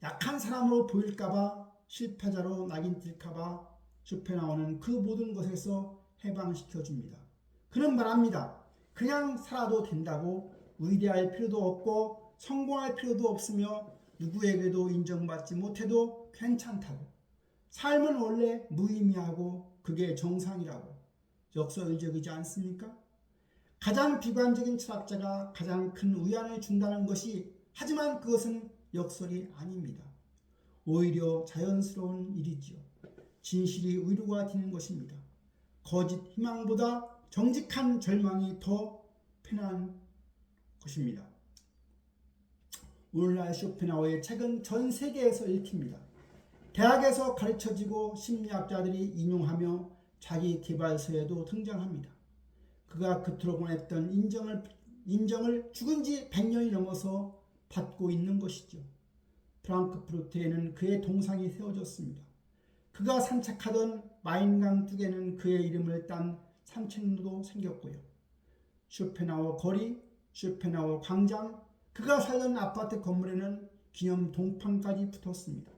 약한 사람으로 보일까봐, 실패자로 낙인뜰까봐 쇼펜하우어는 그 모든 것에서 해방시켜줍니다. 그는 말합니다. 그냥 살아도 된다고. 위대할 필요도 없고 성공할 필요도 없으며 누구에게도 인정받지 못해도 괜찮다고. 삶은 원래 무의미하고 그게 정상이라고. 역설적이지 않습니까? 가장 비관적인 철학자가 가장 큰 위안을 준다는 것이, 하지만 그것은 역설이 아닙니다. 오히려 자연스러운 일이지요. 진실이 위로가 되는 것입니다. 거짓 희망보다 정직한 절망이 더 편한 것입니다. 오늘날 쇼펜하우어의 책은 전 세계에서 읽힙니다. 대학에서 가르쳐지고 심리학자들이 인용하며 자기 개발서에도 등장합니다. 그가 그토록 원했던 인정을 죽은 지 100년이 넘어서 받고 있는 것이죠. 프랑크푸르트에는 그의 동상이 세워졌습니다. 그가 산책하던 마인강 둑에는 그의 이름을 딴 산책로도 생겼고요. 쇼펜하우어 거리, 쇼펜하우어 광장, 그가 살던 아파트 건물에는 기념 동판까지 붙었습니다.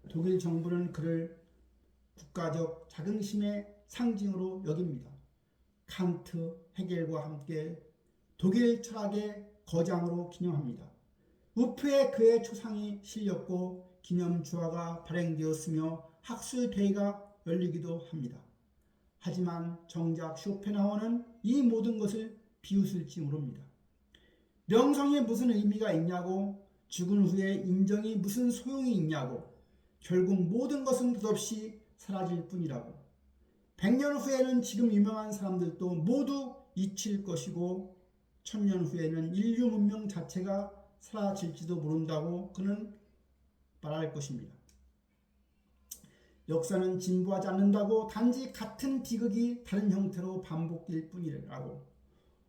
독일 정부는 그를 국가적 자긍심의 상징으로 여깁니다. 칸트, 헤겔과 함께 독일 철학의 거장으로 기념합니다. 우프에 그의 초상이 실렸고 기념 주화가 발행되었으며 학술대회가 열리기도 합니다. 하지만 정작 쇼펜하우어는 이 모든 것을 비웃을지 모릅니다. 명성이 무슨 의미가 있냐고, 죽은 후에 인정이 무슨 소용이 있냐고, 결국 모든 것은 덧없이 사라질 뿐이라고. 100년 후에는 지금 유명한 사람들도 모두 잊힐 것이고 1000년 후에는 인류 문명 자체가 사라질지도 모른다고 그는 말할 것입니다. 역사는 진보하지 않는다고, 단지 같은 비극이 다른 형태로 반복될 뿐이라고.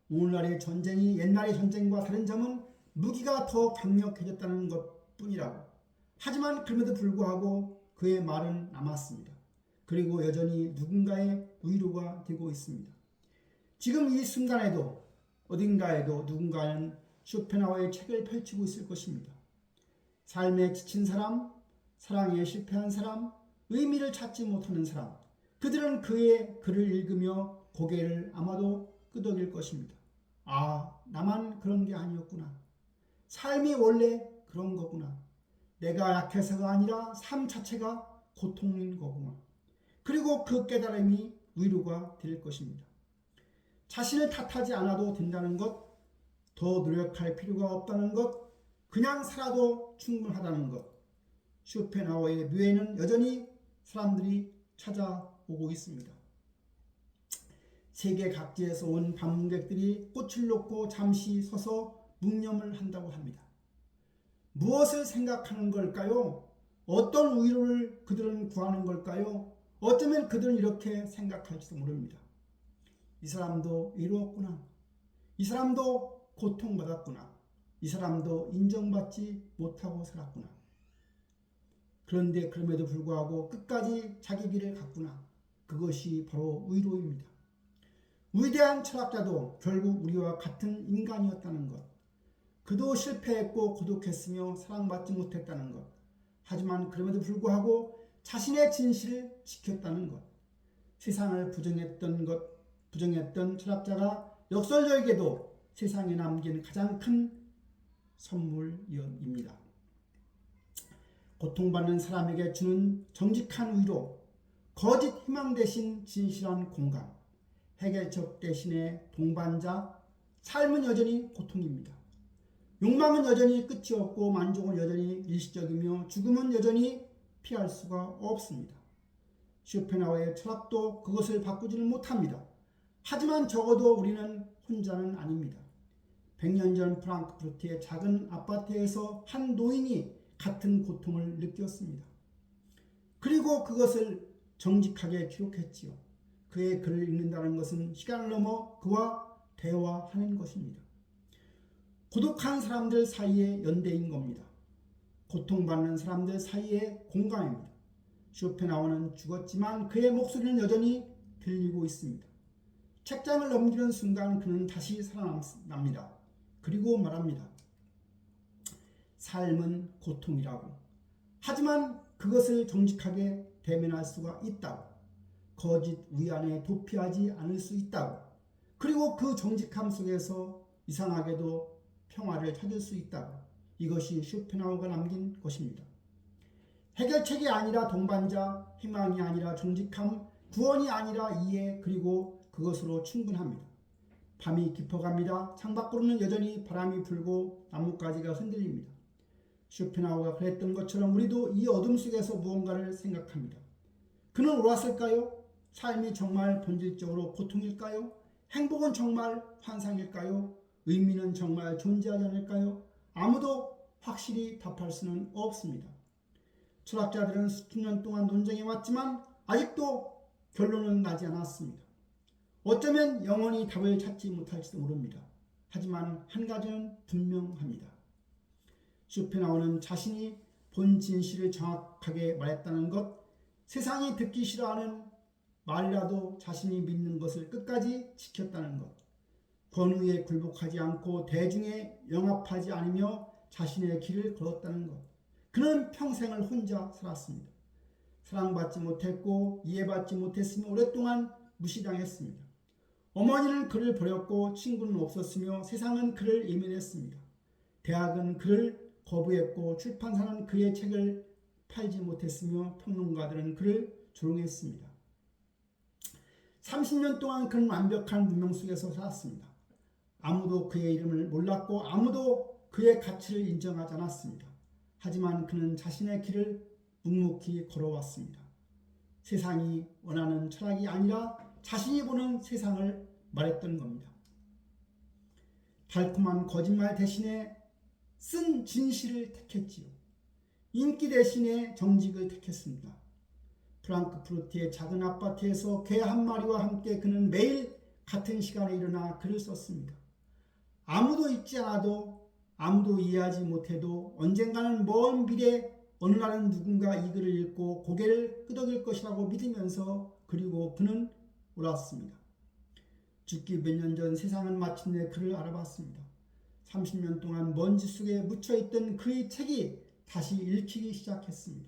오늘날의 전쟁이 옛날의 전쟁과 다른 점은 무기가 더 강력해졌다는 것 뿐이라고. 하지만 그럼에도 불구하고 그의 말은 남았습니다. 그리고 여전히 누군가의 위로가 되고 있습니다. 지금 이 순간에도 어딘가에도 누군가는 쇼펜하우어의 책을 펼치고 있을 것입니다. 삶에 지친 사람, 사랑에 실패한 사람, 의미를 찾지 못하는 사람, 그들은 그의 글을 읽으며 고개를 아마도 끄덕일 것입니다. 아, 나만 그런 게 아니었구나. 삶이 원래 그런 거구나. 내가 약해서가 아니라 삶 자체가 고통인 거구나. 그리고 그 깨달음이 위로가 될 것입니다. 자신을 탓하지 않아도 된다는 것, 더 노력할 필요가 없다는 것, 그냥 살아도 충분하다는 것. 쇼펜하우어의 묘에는 여전히 사람들이 찾아오고 있습니다. 세계 각지에서 온 방문객들이 꽃을 놓고 잠시 서서 묵념을 한다고 합니다. 무엇을 생각하는 걸까요? 어떤 위로를 그들은 구하는 걸까요? 어쩌면 그들은 이렇게 생각할지도 모릅니다. 이 사람도 외로웠구나. 이 사람도 고통받았구나. 이 사람도 인정받지 못하고 살았구나. 그런데 그럼에도 불구하고 끝까지 자기 길을 갔구나. 그것이 바로 위로입니다. 위대한 철학자도 결국 우리와 같은 인간이었다는 것. 그도 실패했고 고독했으며 사랑받지 못했다는 것. 하지만 그럼에도 불구하고 자신의 진실을 지켰다는 것. 세상을 부정했던 철학자가 역설적에게도 세상에 남긴 가장 큰 선물입니다. 고통받는 사람에게 주는 정직한 위로, 거짓 희망 대신 진실한 공감, 해결책 대신의 동반자, 삶은 여전히 고통입니다. 욕망은 여전히 끝이 없고 만족은 여전히 일시적이며 죽음은 여전히 피할 수가 없습니다. 쇼펜하우어의 철학도 그것을 바꾸지는 못합니다. 하지만 적어도 우리는 혼자는 아닙니다. 100년 전 프랑크푸르트의 작은 아파트에서 한 노인이 같은 고통을 느꼈습니다. 그리고 그것을 정직하게 기록했지요. 그의 글을 읽는다는 것은 시간을 넘어 그와 대화하는 것입니다. 고독한 사람들 사이의 연대인 겁니다. 고통받는 사람들 사이의 공감입니다. 쇼펜하우어는 죽었지만 그의 목소리는 여전히 들리고 있습니다. 책장을 넘기는 순간 그는 다시 살아납니다. 그리고 말합니다. 삶은 고통이라고. 하지만 그것을 정직하게 대면할 수가 있다고. 거짓 위안에 도피하지 않을 수 있다고. 그리고 그 정직함 속에서 이상하게도 평화를 찾을 수 있다고. 이것이 쇼펜하우어가 남긴 것입니다. 해결책이 아니라 동반자, 희망이 아니라 정직함, 구원이 아니라 이해, 그리고 그것으로 충분합니다. 밤이 깊어갑니다. 창밖으로는 여전히 바람이 불고 나뭇가지가 흔들립니다. 쇼펜하우어가 그랬던 것처럼 우리도 이 어둠 속에서 무언가를 생각합니다. 그는 옳았을까요? 삶이 정말 본질적으로 고통일까요? 행복은 정말 환상일까요? 의미는 정말 존재하지 않을까요? 아무도 확실히 답할 수는 없습니다. 철학자들은 수천 년 동안 논쟁해왔지만 아직도 결론은 나지 않았습니다. 어쩌면 영원히 답을 찾지 못할지도 모릅니다. 하지만 한 가지는 분명합니다. 쇼펜하우어는 자신이 본 진실을 정확하게 말했다는 것, 세상이 듣기 싫어하는 말이라도 자신이 믿는 것을 끝까지 지켰다는 것, 권위에 굴복하지 않고 대중에 영합하지 않으며 자신의 길을 걸었다는 것. 그는 평생을 혼자 살았습니다. 사랑받지 못했고 이해받지 못했으며 오랫동안 무시당했습니다. 어머니는 그를 버렸고 친구는 없었으며 세상은 그를 예민했습니다. 대학은 그를 거부했고 출판사는 그의 책을 팔지 못했으며 평론가들은 그를 조롱했습니다. 30년 동안 그는 완벽한 문명 속에서 살았습니다. 아무도 그의 이름을 몰랐고 아무도 그의 가치를 인정하지 않았습니다. 하지만 그는 자신의 길을 묵묵히 걸어왔습니다. 세상이 원하는 철학이 아니라 자신이 보는 세상을 말했던 겁니다. 달콤한 거짓말 대신에 쓴 진실을 택했지요. 인기 대신에 정직을 택했습니다. 프랑크푸르트의 작은 아파트에서 개 한 마리와 함께 그는 매일 같은 시간에 일어나 글을 썼습니다. 아무도 읽지 않아도 아무도 이해하지 못해도 언젠가는 먼 미래 어느 날은 누군가 이 글을 읽고 고개를 끄덕일 것이라고 믿으면서 그리고 그는 울었습니다. 죽기 몇 년 전 세상은 마침내 그를 알아봤습니다. 30년 동안 먼지 속에 묻혀있던 그의 책이 다시 읽히기 시작했습니다.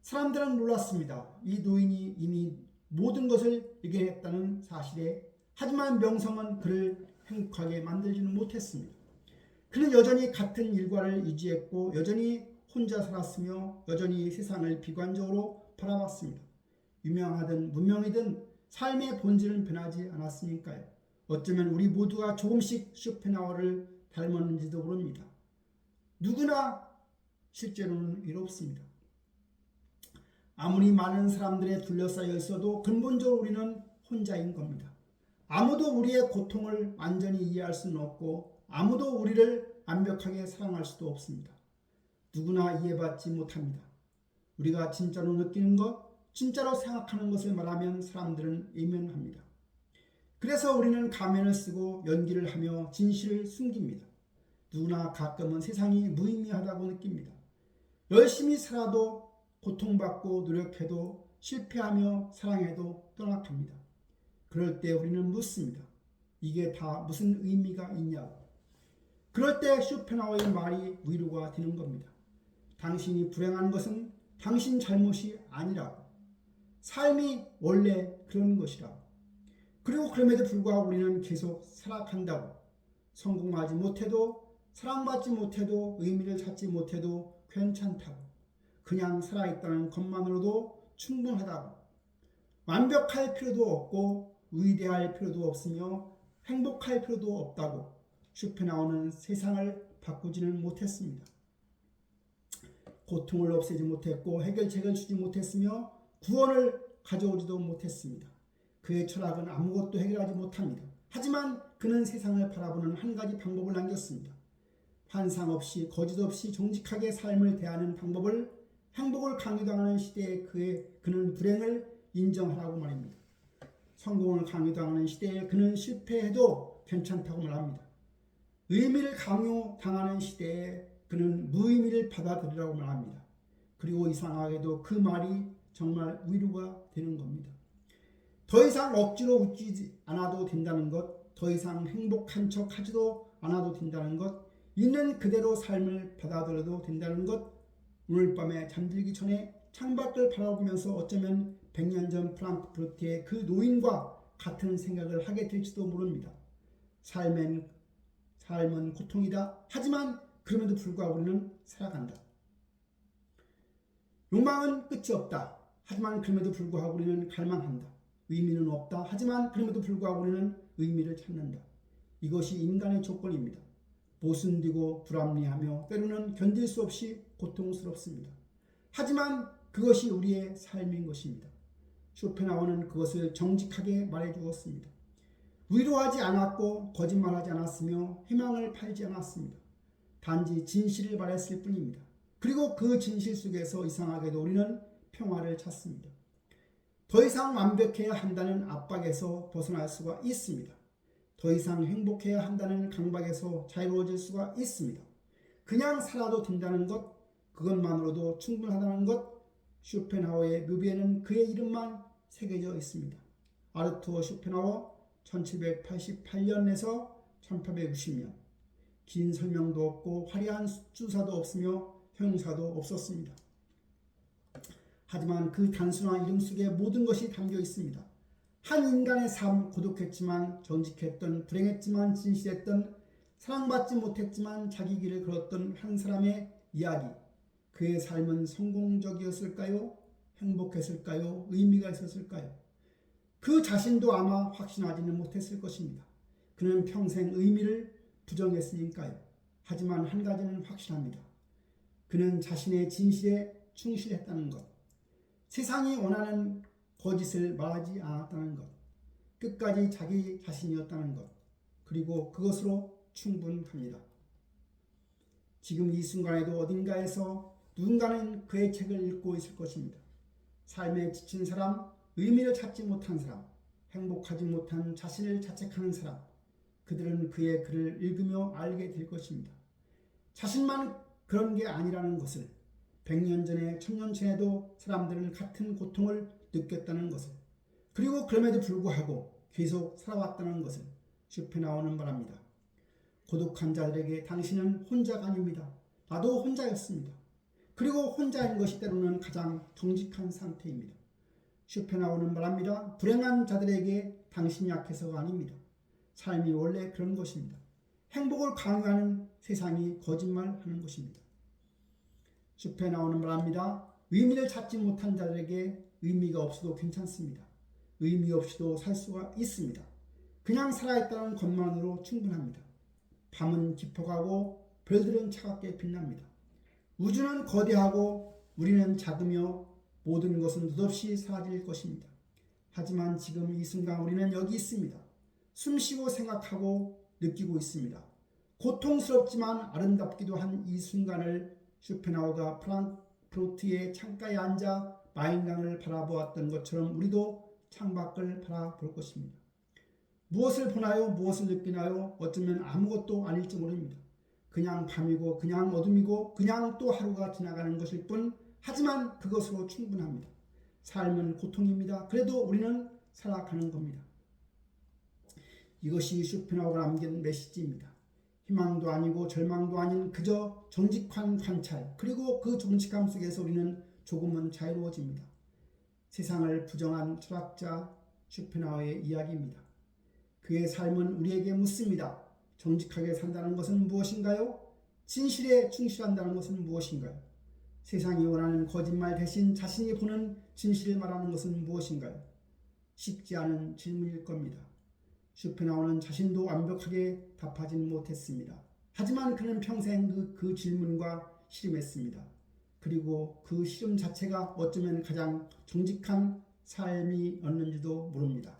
사람들은 놀랐습니다. 이 노인이 이미 모든 것을 이겨냈다는 사실에. 하지만 명성은 그를 행복하게 만들지는 못했습니다. 그는 여전히 같은 일과를 유지했고 여전히 혼자 살았으며 여전히 세상을 비관적으로 바라봤습니다. 유명하든 무명이든 삶의 본질은 변하지 않았으니까요. 어쩌면 우리 모두가 조금씩 쇼펜하우어를 닮았는지도 모릅니다. 누구나 실제로는 이롭습니다. 아무리 많은 사람들에 둘러싸여 있어도 근본적으로 우리는 혼자인 겁니다. 아무도 우리의 고통을 완전히 이해할 수는 없고 아무도 우리를 완벽하게 사랑할 수도 없습니다. 누구나 이해받지 못합니다. 우리가 진짜로 느끼는 것, 진짜로 생각하는 것을 말하면 사람들은 외면합니다. 그래서 우리는 가면을 쓰고 연기를 하며 진실을 숨깁니다. 누구나 가끔은 세상이 무의미하다고 느낍니다. 열심히 살아도 고통받고 노력해도 실패하며 사랑해도 떠나갑니다. 그럴 때 우리는 묻습니다. 이게 다 무슨 의미가 있냐고. 그럴 때 쇼펜하우어의 말이 위로가 되는 겁니다. 당신이 불행한 것은 당신 잘못이 아니라고. 삶이 원래 그런 것이라고. 그리고 그럼에도 불구하고 우리는 계속 살아간다고. 성공하지 못해도 사랑받지 못해도 의미를 찾지 못해도 괜찮다고. 그냥 살아있다는 것만으로도 충분하다고. 완벽할 필요도 없고 위대할 필요도 없으며 행복할 필요도 없다고. 쇼펜하우어는 세상을 바꾸지는 못했습니다. 고통을 없애지 못했고 해결책을 주지 못했으며 구원을 가져오지도 못했습니다. 그의 철학은 아무것도 해결하지 못합니다. 하지만 그는 세상을 바라보는 한 가지 방법을 남겼습니다. 환상 없이 거짓 없이 정직하게 삶을 대하는 방법을. 행복을 강요당하는 시대에 그는 불행을 인정하라고 말입니다. 성공을 강요당하는 시대에 그는 실패해도 괜찮다고 말합니다. 의미를 강요당하는 시대에 그는 무의미를 받아들이라고 말합니다. 그리고 이상하게도 그 말이 정말 위로가 되는 겁니다. 더 이상 억지로 웃지 않아도 된다는 것, 더 이상 행복한 척 하지도 않아도 된다는 것, 있는 그대로 삶을 받아들여도 된다는 것, 오늘 밤에 잠들기 전에 창밖을 바라보면서 어쩌면 100년 전 프랑크푸르트의 그 노인과 같은 생각을 하게 될지도 모릅니다. 삶은 고통이다. 하지만 그럼에도 불구하고 우리는 살아간다. 욕망은 끝이 없다. 하지만 그럼에도 불구하고 우리는 갈망한다. 의미는 없다. 하지만 그럼에도 불구하고 우리는 의미를 찾는다. 이것이 인간의 조건입니다. 모순되고 불합리하며 때로는 견딜 수 없이 고통스럽습니다. 하지만 그것이 우리의 삶인 것입니다. 쇼펜하우어는 그것을 정직하게 말해주었습니다. 위로하지 않았고 거짓말하지 않았으며 희망을 팔지 않았습니다. 단지 진실을 말했을 뿐입니다. 그리고 그 진실 속에서 이상하게도 우리는 평화를 찾습니다. 더 이상 완벽해야 한다는 압박에서 벗어날 수가 있습니다. 더 이상 행복해야 한다는 강박에서 자유로워질 수가 있습니다. 그냥 살아도 된다는 것, 그것만으로도 충분하다는 것, 쇼펜하우어의 묘비에는 그의 이름만 새겨져 있습니다. 아르투어 쇼펜하우어 1788년에서 1860년. 긴 설명도 없고 화려한 주사도 없으며 형용사도 없었습니다. 하지만 그 단순한 이름 속에 모든 것이 담겨 있습니다. 한 인간의 삶, 고독했지만 정직했던, 불행했지만 진실했던, 사랑받지 못했지만 자기 길을 걸었던 한 사람의 이야기. 그의 삶은 성공적이었을까요? 행복했을까요? 의미가 있었을까요? 그 자신도 아마 확신하지는 못했을 것입니다. 그는 평생 의미를 부정했으니까요. 하지만 한 가지는 확실합니다. 그는 자신의 진실에 충실했다는 것. 세상이 원하는 거짓을 말하지 않았다는 것. 끝까지 자기 자신이었다는 것. 그리고 그것으로 충분합니다. 지금 이 순간에도 어딘가에서 누군가는 그의 책을 읽고 있을 것입니다. 삶에 지친 사람, 의미를 찾지 못한 사람, 행복하지 못한 자신을 자책하는 사람, 그들은 그의 글을 읽으며 알게 될 것입니다. 자신만 그런 게 아니라는 것을, 100년 전에 1000년 전에도 사람들은 같은 고통을 느꼈다는 것을, 그리고 그럼에도 불구하고 계속 살아왔다는 것을 쇼펜하우어는 말합니다. 고독한 자들에게 당신은 혼자가 아닙니다. 나도 혼자였습니다. 그리고 혼자인 것이 때로는 가장 정직한 상태입니다. 쇼펜하우어는 말합니다. 불행한 자들에게 당신이 약해서가 아닙니다. 삶이 원래 그런 것입니다. 행복을 강요하는 세상이 거짓말하는 것입니다. 쇼펜하우어는 말합니다. 의미를 찾지 못한 자들에게 의미가 없어도 괜찮습니다. 의미 없이도 살 수가 있습니다. 그냥 살아있다는 것만으로 충분합니다. 밤은 깊어가고 별들은 차갑게 빛납니다. 우주는 거대하고 우리는 작으며 모든 것은 느닷없이 사라질 것입니다. 하지만 지금 이 순간 우리는 여기 있습니다. 숨쉬고 생각하고 느끼고 있습니다. 고통스럽지만 아름답기도 한 이 순간을 쇼펜하우어가 프랑크푸르트의 창가에 앉아 마인강을 바라보았던 것처럼 우리도 창밖을 바라볼 것입니다. 무엇을 보나요? 무엇을 느끼나요? 어쩌면 아무것도 아닐지 모릅니다. 그냥 밤이고 그냥 어둠이고 그냥 또 하루가 지나가는 것일 뿐, 하지만 그것으로 충분합니다. 삶은 고통입니다. 그래도 우리는 살아가는 겁니다. 이것이 쇼펜하우어가 남긴 메시지입니다. 희망도 아니고 절망도 아닌 그저 정직한 관찰, 그리고 그 정직함 속에서 우리는 조금은 자유로워집니다. 세상을 부정한 철학자 쇼펜하우어의 이야기입니다. 그의 삶은 우리에게 묻습니다. 정직하게 산다는 것은 무엇인가요? 진실에 충실한다는 것은 무엇인가요? 세상이 원하는 거짓말 대신 자신이 보는 진실을 말하는 것은 무엇인가요? 쉽지 않은 질문일 겁니다. 쇼펜하우어는 자신도 완벽하게 답하지는 못했습니다. 하지만 그는 평생 그 질문과 씨름했습니다. 그리고 그 씨름 자체가 어쩌면 가장 정직한 삶이었는지도 모릅니다.